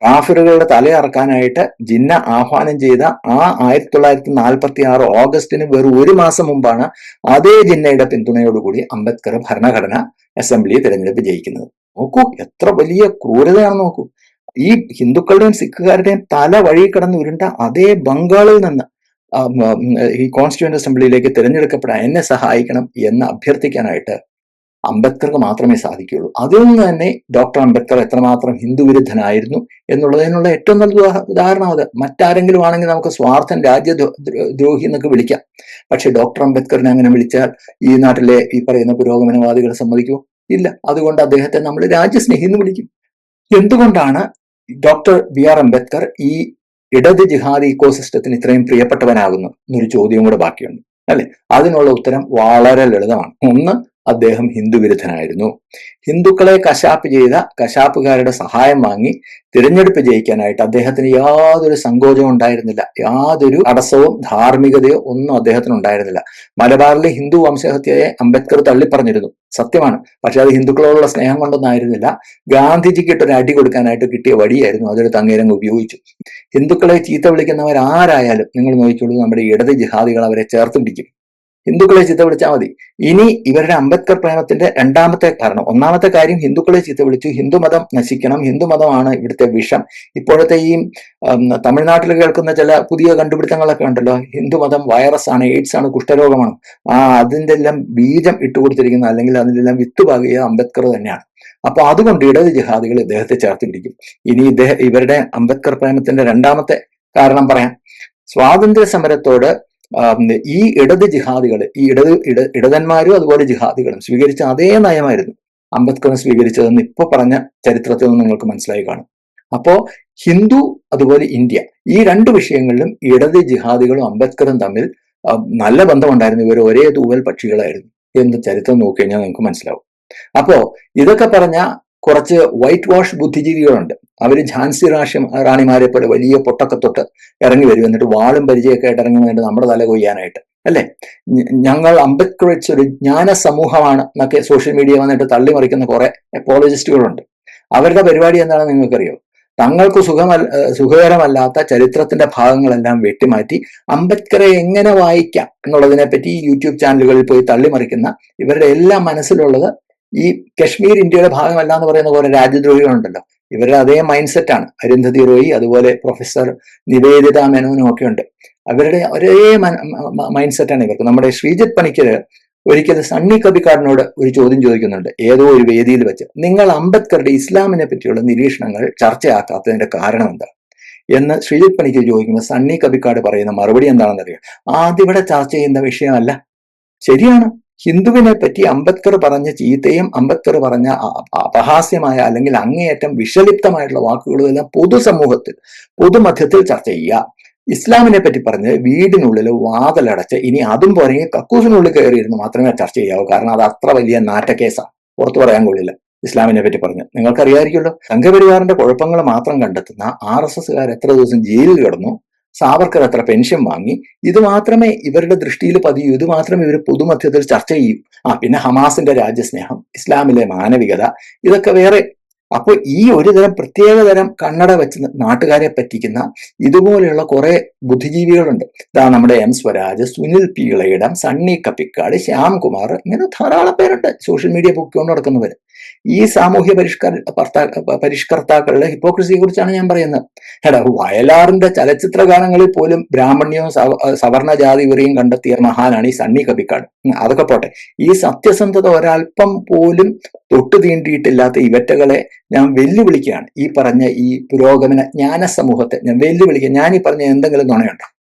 കാഫിറുകളുടെ തലയറക്കാനായിട്ട് ജിന്ന ആഹ്വാനം ചെയ്ത ആ 1946 ഓഗസ്റ്റിന് വെറും 1 മാസം മുമ്പാണ് അതേ ജിന്നയുടെ പിന്തുണയോടുകൂടി അംബേദ്കർ ഭരണഘടന അസംബ്ലി തിരഞ്ഞെടുപ്പ് ജയിക്കുന്നത്. നോക്കൂ, എത്ര വലിയ ക്രൂരതയാണെന്ന് നോക്കൂ. ഈ ഹിന്ദുക്കളുടെയും സിഖുകാരുടെയും തല വഴി കിടന്ന് ഉരുണ്ട അതേ ബംഗാളിൽ നിന്ന് ഈ കോൺസ്റ്റിറ്റ്യൂന്റ് അസംബ്ലിയിലേക്ക് തിരഞ്ഞെടുക്കപ്പെടാൻ എന്നെ സഹായിക്കണം എന്ന് അഭ്യർത്ഥിക്കാനായിട്ട് അംബേദ്കർക്ക് മാത്രമേ സാധിക്കുകയുള്ളൂ. അതിൽ നിന്ന് തന്നെ ഡോക്ടർ അംബേദ്കർ എത്രമാത്രം ഹിന്ദു വിരുദ്ധനായിരുന്നു എന്നുള്ളതിനുള്ള ഏറ്റവും നല്ല ഉദാഹരണം അത്. മറ്റാരെങ്കിലും ആണെങ്കിൽ നമുക്ക് സ്വാർത്ഥൻ രാജ്യദ്രോഹി എന്നൊക്കെ വിളിക്കാം. പക്ഷെ ഡോക്ടർ അംബേദ്കറിനെ അങ്ങനെ വിളിച്ചാൽ ഈ നാട്ടിലെ ഈ പറയുന്ന പുരോഗമനവാദികൾ സമ്മതിക്കുമോ? ഇല്ല. അതുകൊണ്ട് അദ്ദേഹത്തെ നമ്മൾ രാജ്യസ്നേഹി എന്ന് വിളിക്കും. എന്തുകൊണ്ടാണ് ഡോക്ടർ BR അംബേദ്കർ ഈ ഇടത് ജിഹാദി ഇക്കോസിസ്റ്റത്തിന് ഇത്രയും പ്രിയപ്പെട്ടവനാകുന്നു എന്നൊരു ചോദ്യം കൂടെ ബാക്കിയുണ്ട്, അല്ലെ? അതിനുള്ള ഉത്തരം വളരെ ലളിതമാണ്. ഒന്ന്, അദ്ദേഹം ഹിന്ദു വിരുദ്ധനായിരുന്നു. ഹിന്ദുക്കളെ കശാപ്പ് ചെയ്ത കശാപ്പുകാരുടെ സഹായം വാങ്ങി തിരഞ്ഞെടുപ്പ് ജയിക്കാനായിട്ട് അദ്ദേഹത്തിന് യാതൊരു സങ്കോചവും ഉണ്ടായിരുന്നില്ല. യാതൊരു തടസ്സവും ധാർമ്മികതയോ ഒന്നും അദ്ദേഹത്തിന് ഉണ്ടായിരുന്നില്ല. മലബാറിലെ ഹിന്ദു വംശഹത്യയെ അംബേദ്കർ തള്ളിപ്പറഞ്ഞിരുന്നു, സത്യമാണ്. പക്ഷെ അത് ഹിന്ദുക്കളോടുള്ള സ്നേഹം കൊണ്ടൊന്നും ആയിരുന്നില്ല. ഗാന്ധിജിക്ക് ഇട്ടൊരു അടി കൊടുക്കാനായിട്ട് കിട്ടിയ വടിയായിരുന്നു. അതൊരു അങ്ങേരങ്ങ് ഉപയോഗിച്ചു. ഹിന്ദുക്കളെ ചീത്ത വിളിക്കുന്നവരാരായാലും നിങ്ങൾ നോക്കിക്കോളൂ, നമ്മുടെ ഇടത് ജിഹാദികൾ അവരെ ചേർത്ത് പിടിക്കും. ഹിന്ദുക്കളെ ചീത്ത വിളിച്ചാൽ മതി. ഇനി ഇവരുടെ അംബേദ്കർ പ്രേമത്തിന്റെ രണ്ടാമത്തെ കാരണം, ഒന്നാമത്തെ കാര്യം ഹിന്ദുക്കളെ ചീത്ത വിളിച്ചു, ഹിന്ദുമതം നശിക്കണം, ഹിന്ദുമതമാണ് ഇവിടുത്തെ വിഷം. ഇപ്പോഴത്തെ ഈ തമിഴ്നാട്ടിൽ കേൾക്കുന്ന ചില പുതിയ കണ്ടുപിടുത്തങ്ങളൊക്കെ ഉണ്ടല്ലോ, ഹിന്ദുമതം വൈറസ് ആണ്, എയ്ഡ്സ് ആണ്, കുഷ്ഠരോഗമാണ്. അതിന്റെ എല്ലാം ബീജം ഇട്ടുകൊടുത്തിരിക്കുന്ന അല്ലെങ്കിൽ അതിന്റെ എല്ലാം വിത്ത് പാകിയ അംബേദ്കർ തന്നെയാണ്. അപ്പൊ അതുകൊണ്ട് ഇടത് ജിഹാദികൾ ഇദ്ദേഹത്തെ ചേർത്ത് പിടിക്കും. ഇനി ഇവരുടെ അംബേദ്കർ പ്രേമത്തിന്റെ രണ്ടാമത്തെ കാരണം പറയാം. സ്വാതന്ത്ര്യ സമരത്തോട് ഈ ഇടത് ജിഹാദികൾ, ഈ ഇടതന്മാരും അതുപോലെ ജിഹാദികളും സ്വീകരിച്ച അതേ നയമായിരുന്നു അംബേദ്കറും സ്വീകരിച്ചതെന്ന് ഇപ്പൊ പറഞ്ഞ ചരിത്രത്തിൽ നിന്ന് നിങ്ങൾക്ക് മനസ്സിലായി കാണും. അപ്പോ ഹിന്ദു അതുപോലെ ഇന്ത്യ, ഈ 2 വിഷയങ്ങളിലും ഇടത് ജിഹാദികളും അംബേദ്കറും തമ്മിൽ നല്ല ബന്ധമുണ്ടായിരുന്നു. ഇവർ ഒരേ തൂവൽ പക്ഷികളായിരുന്നു എന്ന് ചരിത്രം നോക്കിക്കഴിഞ്ഞാൽ നിങ്ങൾക്ക് മനസ്സിലാവും. അപ്പോ ഇതൊക്കെ പറഞ്ഞ കുറച്ച് വൈറ്റ് വാഷ് ബുദ്ധിജീവികളുണ്ട്. അവര് ഝാൻസി റാണിമാരെ പോലെ വലിയ പൊട്ടൊക്കെ തൊട്ട് ഇറങ്ങി വരും, എന്നിട്ട് വാളും പരിചയമൊക്കെ ആയിട്ട് ഇറങ്ങി വന്നിട്ട് നമ്മുടെ തല കൊയ്യാനായിട്ട്, അല്ലെ? ഞങ്ങൾ അംബേദ്കറിച്ച് ഒരു ജ്ഞാന സമൂഹമാണ് എന്നൊക്കെ സോഷ്യൽ മീഡിയ വന്നിട്ട് തള്ളിമറിക്കുന്ന കുറെ എപ്പോളജിസ്റ്റുകളുണ്ട്. അവരുടെ പരിപാടി എന്താണെന്ന് നിങ്ങൾക്കറിയോ? തങ്ങൾക്ക് സുഖകരമല്ലാത്ത ചരിത്രത്തിന്റെ ഭാഗങ്ങളെല്ലാം വെട്ടിമാറ്റി അംബേദ്കറെ എങ്ങനെ വായിക്കാം എന്നുള്ളതിനെ പറ്റി യൂട്യൂബ് ചാനലുകളിൽ പോയി തള്ളിമറിക്കുന്ന ഇവരുടെ എല്ലാം മനസ്സിലുള്ളത് ഈ കശ്മീർ ഇന്ത്യയുടെ ഭാഗമല്ല എന്ന് പറയുന്ന കുറെ രാജ്യദ്രോഹികളുണ്ടല്ലോ, ഇവരുടെ അതേ മൈൻഡ് സെറ്റാണ്. അരുന്ധതി റോയി, അതുപോലെ പ്രൊഫസർ നിവേദിത മേനോനും ഒക്കെ ഉണ്ട്. അവരുടെ ഒരേ മൈൻഡ് സെറ്റാണ് ഇവർക്ക്. നമ്മുടെ ശ്രീജിത്ത് പണിക്കര് ഒരിക്കൽ സണ്ണി കബിക്കാടിനോട് ഒരു ചോദ്യം ചോദിക്കുന്നുണ്ട് ഏതോ ഒരു വേദിയിൽ വെച്ച്, നിങ്ങൾ അംബേദ്കറുടെ ഇസ്ലാമിനെ പറ്റിയുള്ള നിരീക്ഷണങ്ങൾ ചർച്ചയാക്കാത്തതിന്റെ കാരണം എന്താ എന്ന് ശ്രീജിത്ത് പണിക്കർ ചോദിക്കുമ്പോൾ സണ്ണി കബിക്കാട് പറയുന്ന മറുപടി എന്താണെന്നറിയാം. ആദ്യം ഇവിടെ ചർച്ച ചെയ്യുന്ന വിഷയമല്ല. ശരിയാണ്, ഹിന്ദുവിനെ പറ്റി അംബേദ്കർ പറഞ്ഞ ചീത്തയും അംബേദ്കർ പറഞ്ഞ അപഹാസ്യമായ അല്ലെങ്കിൽ അങ്ങേയറ്റം വിഷലിപ്തമായിട്ടുള്ള വാക്കുകളും എല്ലാം പൊതുസമൂഹത്തിൽ പൊതുമധ്യത്തിൽ ചർച്ച ചെയ്യുക. ഇസ്ലാമിനെ പറ്റി പറഞ്ഞ് വീടിനുള്ളിൽ വാതിലടച്ച് ഇനി അതും പോരെ കക്കൂസിനുള്ളിൽ കയറിയിരുന്ന് മാത്രമേ ചർച്ച ചെയ്യാവൂ. കാരണം അത് അത്ര വലിയ നാറ്റക്കേസാണ്, പുറത്തു പറയാൻ കൊള്ളില്ല. ഇസ്ലാമിനെ പറ്റി പറഞ്ഞ് നിങ്ങൾക്കറിയാമായിരിക്കുമല്ലോ, സംഘപരിവാറിന്റെ കുഴപ്പങ്ങൾ മാത്രം കണ്ടെത്തുന്ന RSSകാർ എത്ര ദിവസം ജയിലിൽ കിടന്നു, സാവർക്കർ എത്ര പെൻഷൻ വാങ്ങി, ഇത് മാത്രമേ ഇവരുടെ ദൃഷ്ടിയിൽ പതിയൂ, ഇത് മാത്രമേ ഇവർ പൊതുമധ്യത്തിൽ ചർച്ച ചെയ്യൂ. പിന്നെ ഹമാസിന്റെ രാജ്യസ്നേഹം, ഇസ്ലാമിലെ മാനവികത, ഇതൊക്കെ വേറെ. അപ്പോൾ ഈ ഒരു തരം പ്രത്യേകതരം കണ്ണട വെച്ച് നാട്ടുകാരെ പറ്റിക്കുന്ന ഇതുപോലെയുള്ള കുറെ ബുദ്ധിജീവികളുണ്ട്. ഇതാ നമ്മുടെ M സ്വരാജ്, സുനിൽ പി ഇളയിടം, സണ്ണി കപ്പിക്കാട്, ശ്യാംകുമാർ, ഇങ്ങനെ ധാരാളം പേരുണ്ട് സോഷ്യൽ മീഡിയ പൊക്കിക്കൊണ്ട് നടക്കുന്നവര്. ഈ സാമൂഹ്യ പരിഷ്കർത്താക്കളുടെ ഹിപ്പോക്രസിയെ കുറിച്ചാണ് ഞാൻ പറയുന്നത്. എടാ, വയലാറിന്റെ ചലച്ചിത്ര ഗാനങ്ങളിൽ പോലും ബ്രാഹ്മണ്യവും സവർണ ജാതി വരെയും കണ്ടെത്തിയ മഹാനാണ് ഈ സണ്ണി കബിക്കാട്. അതൊക്കെ പോട്ടെ, ഈ സത്യസന്ധത ഒരൽപ്പം പോലും തൊട്ടു തീണ്ടിയിട്ടില്ലാത്ത ഇവറ്റകളെ ഞാൻ വെല്ലുവിളിക്കുകയാണ്. ഈ പറഞ്ഞ ഈ പുരോഗമന ജ്ഞാന സമൂഹത്തെ ഞാൻ വെല്ലുവിളിക്കുക. ഞാൻ ഈ പറഞ്ഞ എന്തെങ്കിലും നുണയുണ്ടോ?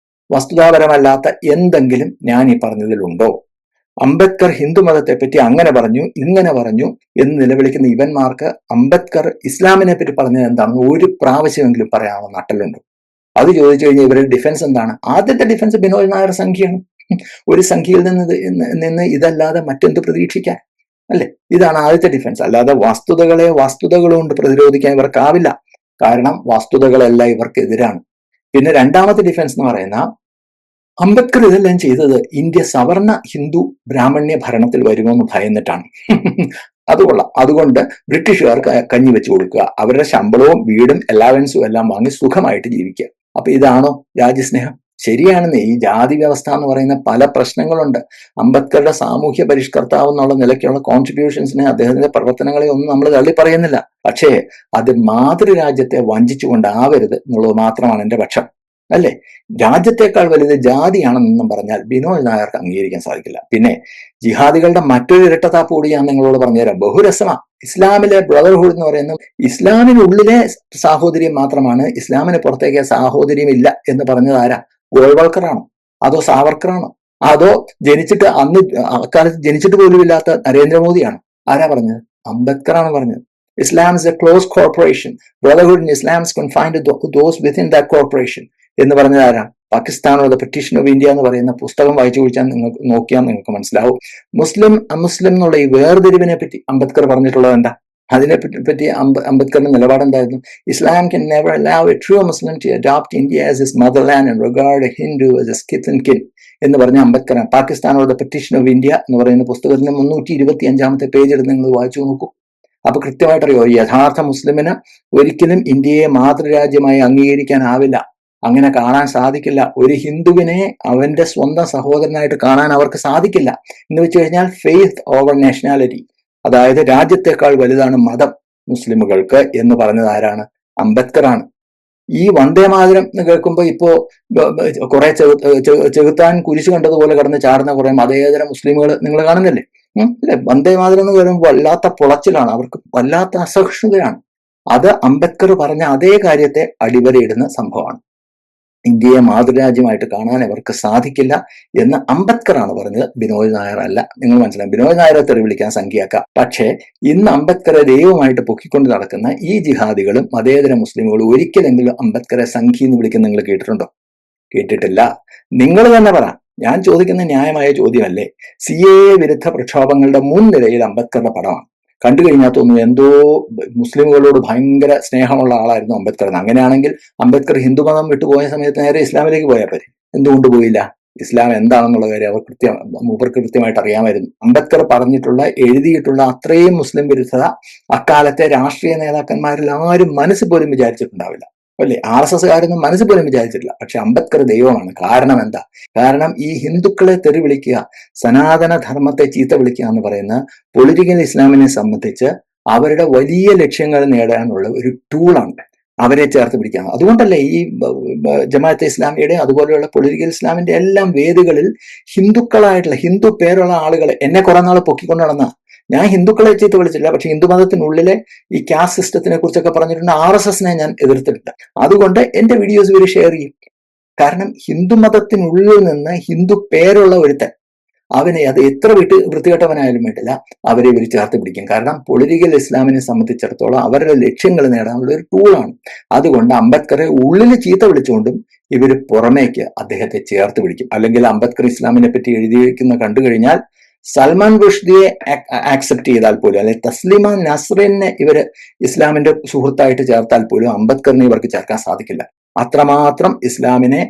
വസ്തുതാപരമല്ലാത്ത എന്തെങ്കിലും ഞാൻ ഈ പറഞ്ഞതിലുണ്ടോ? അംബേദ്കർ ഹിന്ദു മതത്തെ പറ്റി അങ്ങനെ പറഞ്ഞു ഇങ്ങനെ പറഞ്ഞു എന്ന് നിലവിളിക്കുന്ന ഇവന്മാർക്ക് അംബേദ്കർ ഇസ്ലാമിനെ പറ്റി പറഞ്ഞത് എന്താണെന്ന് ഒരു പ്രാവശ്യമെങ്കിലും പറയാനുള്ള നട്ടലുണ്ടോ? അത് ചോദിച്ചു കഴിഞ്ഞാൽ ഇവരുടെ ഡിഫൻസ് എന്താണ്? ആദ്യത്തെ ഡിഫൻസ് ബിനോയ് നായർ സംഖ്യയാണ്. ഒരു സംഖ്യയിൽ നിന്ന് ഇതല്ലാതെ മറ്റെന്ത് പ്രതീക്ഷിക്കാൻ, അല്ലെ? ഇതാണ് ആദ്യത്തെ ഡിഫൻസ്. അല്ലാതെ വസ്തുതകൾ കൊണ്ട് പ്രതിരോധിക്കാൻ ഇവർക്കാവില്ല. കാരണം വസ്തുതകളെല്ലാം ഇവർക്കെതിരാണ്. പിന്നെ രണ്ടാമത്തെ ഡിഫൻസ് എന്ന് പറയുന്ന, അംബേദ്കർ ഇതെല്ലാം ചെയ്തത് ഇന്ത്യ സവർണ ഹിന്ദു ബ്രാഹ്മണ്യ ഭരണത്തിൽ വരുമെന്ന് ഭയന്നിട്ടാണ്. അത് കൊള്ളാം. അതുകൊണ്ട് ബ്രിട്ടീഷുകാർക്ക് കഞ്ഞി വെച്ച് കൊടുക്കുക, അവരുടെ ശമ്പളവും വീടും അലവൻസും എല്ലാം വാങ്ങി സുഖമായിട്ട് ജീവിക്കുക. അപ്പൊ ഇതാണോ രാജ്യസ്നേഹം? ശരിയാണെന്നേ, ഈ ജാതി വ്യവസ്ഥ എന്ന് പറയുന്ന പല പ്രശ്നങ്ങളുണ്ട്. അംബേദ്കറുടെ സാമൂഹ്യ പരിഷ്കർത്താവ് എന്നുള്ള നിലയ്ക്കുള്ള കോൺട്രിബ്യൂഷൻസിനെ, അദ്ദേഹത്തിന്റെ പ്രവർത്തനങ്ങളെ ഒന്നും നമ്മൾ തള്ളി പറയുന്നില്ല. പക്ഷേ അത് മാതൃരാജ്യത്തെ വഞ്ചിച്ചുകൊണ്ടാവരുത് എന്നുള്ളത് മാത്രമാണ് എന്റെ പക്ഷം, അല്ലെ? രാജ്യത്തെക്കാൾ വലുത് ജാതിയാണെന്നും പറഞ്ഞാൽ ബിനോയ് നായർക്ക് അംഗീകരിക്കാൻ സാധിക്കില്ല. പിന്നെ ജിഹാദികളുടെ മറ്റൊരു ഇരട്ടത്താപ്പ് കൂടി ഞാൻ നിങ്ങളോട് പറഞ്ഞുതരാം. ബഹുരസമാണ്. ഇസ്ലാമിലെ ബ്രദർഹുഡ് എന്ന് പറയുന്നത് ഇസ്ലാമിനുള്ളിലെ സാഹോദര്യം മാത്രമാണ്, ഇസ്ലാമിന് പുറത്തേക്ക് സാഹോദര്യം ഇല്ല എന്ന് പറഞ്ഞത് ആരാ? ഗോൾവൾക്കറാണോ? അതോ സാവർക്കറാണോ? അതോ അക്കാലത്ത് ജനിച്ചിട്ട് പോലും ഇല്ലാത്ത നരേന്ദ്രമോദിയാണോ? ആരാ പറഞ്ഞത്? അംബേദ്കറാണ് പറഞ്ഞത്. Islam is a closed corporation. Brotherhood in Islam is confined to those within that corporation. എന്ന് പറഞ്ഞത് ആരാ? Pakistan or the partition of India എന്ന് പറയുന്ന പുസ്തകം വായിച്ചു കുടിച്ചാൽ നിങ്ങൾക്ക് നോക്കിയാൽ നിങ്ങൾക്ക് മനസ്സിലാവും. മുസ്ലിം അമുസ്ലിം എന്നുള്ള ഈ വേർതിരിവിനെ പറ്റി അംബേദ്കർ പറഞ്ഞിട്ടുള്ളത് എന്താ? അതിനെ പറ്റി അംബേദ്കറിന്റെ നിലപാട് എന്തായിരുന്നു? ഇസ്ലാം can never allow a true Muslim to adopt India as his motherland and regard a Hindu as a kith and kin എന്ന് പറഞ്ഞ അംബേദ്കറാണ്. Pakistan or the partition of India എന്ന് പറയുന്ന പുസ്തകത്തിന്റെ 325 പേജ് എടുത്ത് നിങ്ങൾ വായിച്ചു നോക്കൂ. അപ്പൊ കൃത്യമായിട്ടറിയോ, യഥാർത്ഥ മുസ്ലിമിന് ഒരിക്കലും ഇന്ത്യയെ മാതൃരാജ്യമായി അംഗീകരിക്കാനാവില്ല. അങ്ങനെ കാണാൻ സാധിക്കില്ല. ഒരു ഹിന്ദുവിനെ അവന്റെ സ്വന്തം സഹോദരനായിട്ട് കാണാൻ അവർക്ക് സാധിക്കില്ല. എന്ന് വെച്ച് കഴിഞ്ഞാൽ ഫെയ്ത്ത് ഓവർ നാഷണാലിറ്റി, അതായത് രാജ്യത്തെക്കാൾ വലുതാണ് മതം മുസ്ലിമുകൾക്ക് എന്ന് പറഞ്ഞത് ആരാണ്? അംബേദ്കറാണ്. ഈ വന്ദേമാതരം എന്ന് കേൾക്കുമ്പോൾ ഇപ്പോ കുറെ ചെകുത്താൻ കുരിശ് കണ്ടതുപോലെ കടന്ന് ചാടുന്ന കുറെ മതേതര മുസ്ലിമുകൾ നിങ്ങൾ കാണുന്നില്ലേ? അല്ലെ? വന്ദേമാതരം എന്ന് പറയുമ്പോൾ വല്ലാത്ത പുളച്ചിലാണ്, അവർക്ക് വല്ലാത്ത അസഹിഷ്ണുതയാണ്. അത് അംബേദ്കർ പറഞ്ഞ അതേ കാര്യത്തെ അടിവരയിടുന്ന സംഭവമാണ്. ഇന്ത്യയെ മാതൃരാജ്യമായിട്ട് കാണാൻ അവർക്ക് സാധിക്കില്ല എന്ന് അംബേദ്കറാണ് പറഞ്ഞത്, ബിനോയ് നായർ അല്ല. നിങ്ങൾ മനസ്സിലാവും. ബിനോയ് നായരെ തെറി വിളിക്കാൻ സംഖ്യയാക്കാം. പക്ഷേ ഇന്ന് അംബേദ്കറെ ദൈവമായിട്ട് പൊക്കിക്കൊണ്ട് നടക്കുന്ന ഈ ജിഹാദികളും മതേതര മുസ്ലിമുകളും ഒരിക്കലെങ്കിലും അംബേദ്കറെ സംഖ്യ എന്ന് വിളിക്കുന്ന നിങ്ങൾ കേട്ടിട്ടുണ്ടോ? കേട്ടിട്ടില്ല. നിങ്ങൾ തന്നെ പറ. ഞാൻ ചോദിക്കുന്ന ന്യായമായ ചോദ്യമല്ലേ? CAA വിരുദ്ധ പ്രക്ഷോഭങ്ങളുടെ മുൻനിരയിൽ അംബേദ്കറുടെ പടമാണ്. കണ്ടു കഴിഞ്ഞാൽ തോന്നുന്നു എന്തോ മുസ്ലിമുകളോട് ഭയങ്കര സ്നേഹമുള്ള ആളായിരുന്നു അംബേദ്കർ. അങ്ങനെയാണെങ്കിൽ അംബേദ്കർ ഹിന്ദുമതം വിട്ടുപോയ സമയത്ത് നേരെ ഇസ്ലാമിലേക്ക് പോയാൽ പോരെ. എന്തുകൊണ്ട് പോയില്ല? ഇസ്ലാം എന്താണെന്നുള്ള കാര്യം മൂപ്പർക്ക് കൃത്യമായിട്ട് അറിയാമായിരുന്നു. അംബേദ്കർ പറഞ്ഞിട്ടുള്ള എഴുതിയിട്ടുള്ള അത്രയും മുസ്ലിം വിരുദ്ധത അക്കാലത്തെ രാഷ്ട്രീയ നേതാക്കന്മാരിൽ ആരും മനസ്സിൽ പോലും വിചാരിച്ചിട്ടുണ്ടാവില്ല, അല്ലേ? RSSകാരൊന്നും മനസ്സിൽ പോലും വിചാരിച്ചിട്ടില്ല. പക്ഷെ അംബേദ്കർ ദൈവമാണ്. കാരണം എന്താ? കാരണം ഈ ഹിന്ദുക്കളെ തെറി വിളിക്കുക, സനാതന ധർമ്മത്തെ ചീത്ത വിളിക്കുക എന്ന് പറയുന്ന പൊളിറ്റിക്കൽ ഇസ്ലാമിനെ സംബന്ധിച്ച് അവരുടെ വലിയ ലക്ഷ്യങ്ങൾ നേടാനുള്ള ഒരു ടൂളാണ് അവരെ ചേർത്ത് പിടിക്കാൻ. അതുകൊണ്ടല്ലേ ഈ ജമാഅത്തെ ഇസ്ലാമിയുടെ അതുപോലെയുള്ള പൊളിറ്റിക്കൽ ഇസ്ലാമിന്റെ എല്ലാം വേദികളിൽ ഹിന്ദുക്കളായിട്ടുള്ള ഹിന്ദു പേരുള്ള ആളുകളെ എന്നെ കുറെ നാൾ പൊക്കിക്കൊണ്ട് നടന്ന, ഞാൻ ഹിന്ദുക്കളെ ചീത്ത വിളിച്ചില്ല, പക്ഷെ ഹിന്ദു മതത്തിനുള്ളിലെ ഈ കാസ്റ്റ് സിസ്റ്റത്തിനെ കുറിച്ചൊക്കെ പറഞ്ഞിട്ടുണ്ട്. RSSനെ ഞാൻ എതിർത്തിട്ടില്ല. അതുകൊണ്ട് എന്റെ വീഡിയോസ് ഇവർ ഷെയർ ചെയ്യും. കാരണം ഹിന്ദു മതത്തിനുള്ളിൽ നിന്ന് ഹിന്ദു പേരുള്ള ഒരുത്തൻ, അവനെ അത് എത്ര വൃത്തികെട്ടവനായാലും വേണ്ടില്ല, അവരെ ഇവർ ചേർത്ത് പിടിക്കും. കാരണം പൊളിറ്റിക്കൽ ഇസ്ലാമിനെ സംബന്ധിച്ചിടത്തോളം അവരുടെ ലക്ഷ്യങ്ങൾ നേടാനുള്ള ഒരു ടൂളാണ്. അതുകൊണ്ട് അംബേദ്കറെ ഉള്ളിൽ ചീത്ത വിളിച്ചുകൊണ്ടും ഇവർ പുറമേക്ക് അദ്ദേഹത്തെ ചേർത്ത് പിടിക്കും. അല്ലെങ്കിൽ അംബേദ്കർ ഇസ്ലാമിനെ പറ്റി എഴുതിയിരിക്കുന്ന കണ്ടു കഴിഞ്ഞാൽ സൽമാൻ റുഷ്ദിയെ ആക്സെപ്റ്റ് ചെയ്താൽ പോലും, അല്ലെങ്കിൽ തസ്ലിമ നസ്റിനെ ഇവര് ഇസ്ലാമിന്റെ സുഹൃത്തായിട്ട് ചേർത്താൽ പോലും അംബേദ്കറിനെ ഇവർക്ക് ചേർക്കാൻ സാധിക്കില്ല. അത്രമാത്രം ഇസ്ലാമിനെ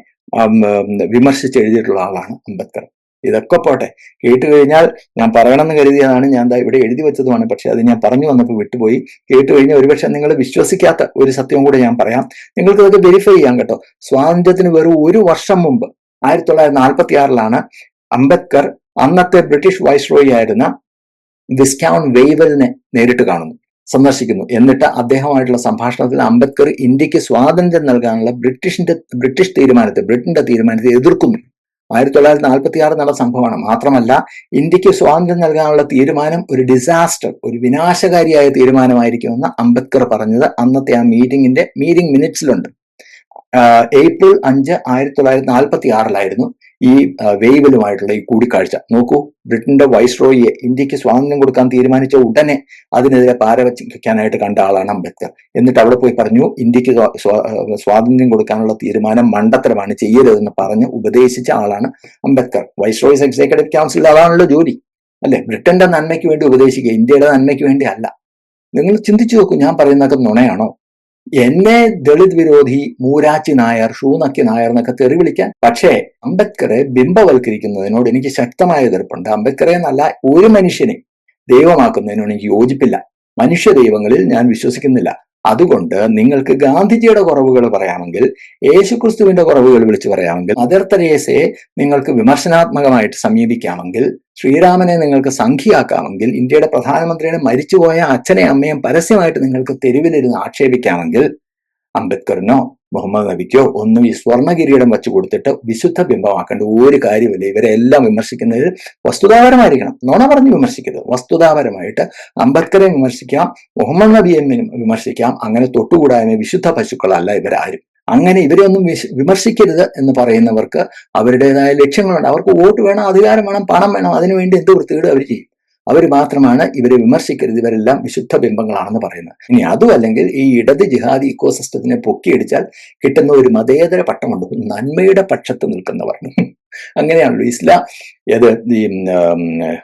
വിമർശിച്ച് എഴുതിയിട്ടുള്ള ആളാണ് അംബേദ്കർ. ഇതൊക്കെ പോട്ടെ, കേട്ട് കഴിഞ്ഞാൽ ഞാൻ പറയണമെന്ന് കരുതിയതാണ്, ഞാൻ ഇവിടെ എഴുതി വെച്ചതുമാണ്, പക്ഷെ അത് ഞാൻ പറഞ്ഞു വന്നപ്പോൾ വിട്ടുപോയി. കേട്ട് കഴിഞ്ഞാൽ ഒരുപക്ഷെ നിങ്ങൾ വിശ്വസിക്കാത്ത ഒരു സത്യവും കൂടെ ഞാൻ പറയാം. നിങ്ങൾക്ക് ഇതൊക്കെ വെരിഫൈ ചെയ്യാം കേട്ടോ. സ്വാതന്ത്ര്യത്തിന് വെറും 1 വർഷം മുമ്പ് 1946 അംബേദ്കർ അന്നത്തെ ബ്രിട്ടീഷ് വൈസ്രോയി ആയിരുന്ന വിസ്കൗണ്ട് വെയ്വലിനെ നേരിട്ട് കാണുന്നു, സന്ദർശിക്കുന്നു. എന്നിട്ട് അദ്ദേഹമായിട്ടുള്ള സംഭാഷണത്തിൽ അംബേദ്കർ ഇന്ത്യക്ക് സ്വാതന്ത്ര്യം നൽകാനുള്ള ബ്രിട്ടീഷ് തീരുമാനത്തെ, ബ്രിട്ടന്റെ തീരുമാനത്തെ എതിർക്കുന്നു. 1946 നടന്ന സംഭവമാണ്. മാത്രമല്ല, ഇന്ത്യക്ക് സ്വാതന്ത്ര്യം നൽകാനുള്ള തീരുമാനം ഒരു ഡിസാസ്റ്റർ, ഒരു വിനാശകാരിയായ തീരുമാനമായിരിക്കുമെന്ന് അംബേദ്കർ പറഞ്ഞത് അന്നത്തെ ആ മീറ്റിംഗ് മിനിറ്റ്സിലുണ്ട്. ഏപ്രിൽ 5, 1946 ഈ വെയ്വലുമായിട്ടുള്ള ഈ കൂടിക്കാഴ്ച. നോക്കൂ, ബ്രിട്ടന്റെ വൈസ്രോയിയെ ഇന്ത്യക്ക് സ്വാതന്ത്ര്യം കൊടുക്കാൻ തീരുമാനിച്ച ഉടനെ അതിനെതിരെ പാരവയ്ക്കാനായിട്ട് കണ്ട ആളാണ് അംബേദ്കർ. എന്നിട്ട് അവിടെ പോയി പറഞ്ഞു, ഇന്ത്യക്ക് സ്വാതന്ത്ര്യം കൊടുക്കാനുള്ള തീരുമാനം മണ്ടത്തരമാണ്, ചെയ്യരുതെന്ന് പറഞ്ഞ് ഉപദേശിച്ച ആളാണ് അംബേദ്കർ. വൈസ്രോയിസ് എക്സിക്യൂട്ടീവ് കൗൺസിൽ അതാണല്ലോ ജോലി, അല്ലെ? ബ്രിട്ടന്റെ നന്മയ്ക്ക് വേണ്ടി ഉപദേശിക്കുക, ഇന്ത്യയുടെ നന്മയ്ക്ക് വേണ്ടി അല്ല. നിങ്ങൾ ചിന്തിച്ചു നോക്കൂ, ഞാൻ പറയുന്നതൊക്കെ നുണയാണോ? എന്നെ ദളിത് വിരോധി, മൂരാച്ചി നായർ, ഷൂനക്കി നായർ എന്നൊക്കെ തെറി വിളിക്കാൻ. പക്ഷേ അംബേദ്കറെ ബിംബവൽക്കരിക്കുന്നതിനോട് എനിക്ക് ശക്തമായ എതിർപ്പുണ്ട്. അംബേദ്കറെ എന്നല്ല ഒരു മനുഷ്യനെ ദൈവമാക്കുന്നതിനോട് എനിക്ക് യോജിപ്പില്ല. മനുഷ്യ ദൈവങ്ങളിൽ ഞാൻ വിശ്വസിക്കുന്നില്ല. അതുകൊണ്ട് നിങ്ങൾക്ക് ഗാന്ധിജിയുടെ കുറവുകൾ പറയാമെങ്കിൽ, യേശുക്രിസ്തുവിന്റെ കുറവുകൾ വിളിച്ചു പറയാമെങ്കിൽ, മദർ തെരേസയെ നിങ്ങൾക്ക് വിമർശനാത്മകമായിട്ട് സമീപിക്കാമെങ്കിൽ, ശ്രീരാമനെ നിങ്ങൾക്ക് സംഖ്യയാക്കാമെങ്കിൽ, ഇന്ത്യയുടെ പ്രധാനമന്ത്രിയുടെ മരിച്ചുപോയ അച്ഛനെ അമ്മയും പരസ്യമായിട്ട് നിങ്ങൾക്ക് തെരുവിലിരുന്ന് ആക്ഷേപിക്കാമെങ്കിൽ, അംബേദ്കറിനോ മുഹമ്മദ് നബിക്കോ ഒന്നും ഈ സ്വർണ്ണ കിരീടം വെച്ചു കൊടുത്തിട്ട് വിശുദ്ധ ബിംബമാക്കേണ്ട ഒരു കാര്യമില്ല. ഇവരെല്ലാം വിമർശിക്കുന്നതിൽ വസ്തുതാപരമായിരിക്കണം. നുണ പറഞ്ഞ് വിമർശിക്കരുത്. വസ്തുതാപരമായിട്ട് അംബേദ്കറെ വിമർശിക്കാം, മുഹമ്മദ് നബിയെ വിമർശിക്കാം. അങ്ങനെ തൊട്ടുകൂടായ്മ വിശുദ്ധ പശുക്കളല്ല ഇവരാരും. അങ്ങനെ ഇവരെയൊന്നും വിമർശിക്കരുത് എന്ന് പറയുന്നവർക്ക് അവരുടേതായ ലക്ഷ്യങ്ങളുണ്ട്. അവർക്ക് വോട്ട് വേണം, അധികാരം വേണം, പണം വേണം. അതിനുവേണ്ടി എന്ത് വൃത്തികേട് അവർ ചെയ്യും. അവർ മാത്രമാണ് ഇവരെ വിമർശിക്കരുത്, ഇവരെല്ലാം വിശുദ്ധ ബിംബങ്ങളാണെന്ന് പറയുന്നത്. ഇനി അതും അല്ലെങ്കിൽ ഈ ഇടത് ജിഹാദി ഇക്കോസിസ്റ്റത്തിനെ പൊക്കിയടിച്ചാൽ കിട്ടുന്ന ഒരു മതേതര പട്ടമുണ്ട്, നന്മയുടെ പക്ഷത്ത് നിൽക്കുന്നവർ. അങ്ങനെയാണല്ലോ ഇസ്ലാം. ഈ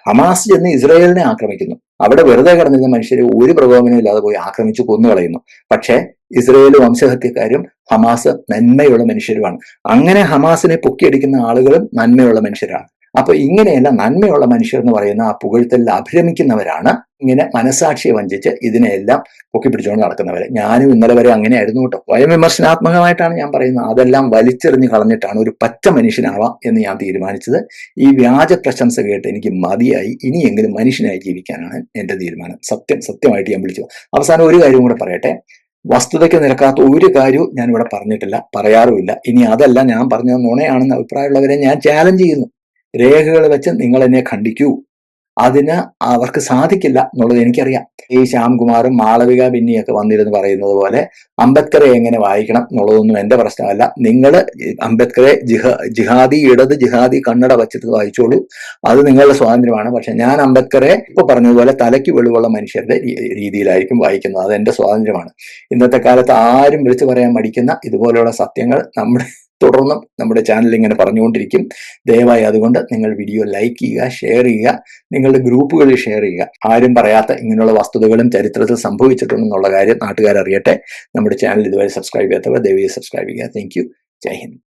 ഹമാസ് ചെന്ന് ഇസ്രായേലിനെ ആക്രമിക്കുന്നു. അവിടെ വെറുതെ കിടന്നിരുന്ന മനുഷ്യരെ ഒരു പ്രകോപനം ഇല്ലാതെ പോയി ആക്രമിച്ച് കൊന്നുകളയുന്നു. പക്ഷേ ഇസ്രായേൽ വംശഹത്യക്കാരും ഹമാസ് നന്മയുള്ള മനുഷ്യരുമാണ്. അങ്ങനെ ഹമാസിനെ പൊക്കിയടിക്കുന്ന ആളുകളും നന്മയുള്ള മനുഷ്യരാണ്. അപ്പൊ ഇങ്ങനെയല്ല, നന്മയുള്ള മനുഷ്യർ എന്ന് പറയുന്ന ആ പുകഴ്ത്തലിൽ അഭിരമിക്കുന്നവരാണ് ഇങ്ങനെ മനസാക്ഷിയെ വഞ്ചിച്ച് ഇതിനെല്ലാം പൊക്കിപ്പിടിച്ചുകൊണ്ട് നടക്കുന്നവരെ. ഞാനും ഇന്നലെ വരെ അങ്ങനെയായിരുന്നു കേട്ടോ. സ്വയം വിമർശനാത്മകമായിട്ടാണ് ഞാൻ പറയുന്നത്. അതെല്ലാം വലിച്ചെറിഞ്ഞ് കളഞ്ഞിട്ടാണ് ഒരു പച്ച മനുഷ്യനാവാം എന്ന് ഞാൻ തീരുമാനിച്ചത്. ഈ വ്യാജ പ്രശംസ കേട്ട് എനിക്ക് മതിയായി. ഇനിയെങ്കിലും മനുഷ്യനായി ജീവിക്കാനാണ് എന്റെ തീരുമാനം. സത്യമായിട്ട് ഞാൻ വിളിച്ചു. അവസാനം ഒരു കാര്യം കൂടെ പറയട്ടെ. വസ്തുതയ്ക്ക് നിരക്കാത്ത ഒരു കാര്യവും ഞാൻ ഇവിടെ പറഞ്ഞിട്ടില്ല, പറയാറുമില്ല. ഇനി അതല്ല, ഞാൻ പറഞ്ഞത് നുണയാണെന്ന് അഭിപ്രായമുള്ളവരെ ഞാൻ ചാലഞ്ച് ചെയ്യുന്നു. രേഖകൾ വെച്ച് നിങ്ങൾ എന്നെ ഖണ്ഡിക്കൂ. അതിന് അവർക്ക് സാധിക്കില്ല എന്നുള്ളത് എനിക്കറിയാം. ഈ ശ്യാംകുമാറും മാളവിക ബിന്നിയൊക്കെ വന്നിരുന്ന് പറയുന്നത് പോലെ അംബേദ്കറെ എങ്ങനെ വായിക്കണം എന്നുള്ളതൊന്നും എന്റെ പ്രശ്നമല്ല. നിങ്ങൾ അംബേദ്കറെ ഇടത് ജിഹാദി കണ്ണട വച്ചിട്ട് വായിച്ചോളൂ, അത് നിങ്ങളുടെ സ്വാതന്ത്ര്യമാണ്. പക്ഷെ ഞാൻ അംബേദ്കറെ ഇപ്പൊ പറഞ്ഞതുപോലെ തലയ്ക്ക് വെളിവുള്ള മനുഷ്യരുടെ രീതിയിലായിരിക്കും വായിക്കുന്നത്. അത് എന്റെ സ്വാതന്ത്ര്യമാണ്. ഇന്നത്തെ കാലത്ത് ആരും വിളിച്ചു പറയാൻ മടിക്കുന്ന ഇതുപോലെയുള്ള സത്യങ്ങൾ തുടർന്നും നമ്മുടെ ചാനൽ ഇങ്ങനെ പറഞ്ഞുകൊണ്ടിരിക്കും. ദയവായി അതുകൊണ്ട് നിങ്ങൾ വീഡിയോ ലൈക്ക് ചെയ്യുക, ഷെയർ ചെയ്യുക, നിങ്ങളുടെ ഗ്രൂപ്പുകളിൽ ഷെയർ ചെയ്യുക. ആരും പറയാത്ത ഇങ്ങനെയുള്ള വസ്തുതകളും ചരിത്രത്തിൽ സംഭവിച്ചിട്ടുണ്ടെന്നുള്ള കാര്യം നാട്ടുകാർ അറിയട്ടെ. നമ്മുടെ ചാനൽ ഇതുവരെ സബ്സ്ക്രൈബ് ചെയ്യാത്തവർ ദയവായി സബ്സ്ക്രൈബ് ചെയ്യുക. Thank you. ജയ് ഹിന്ദ്.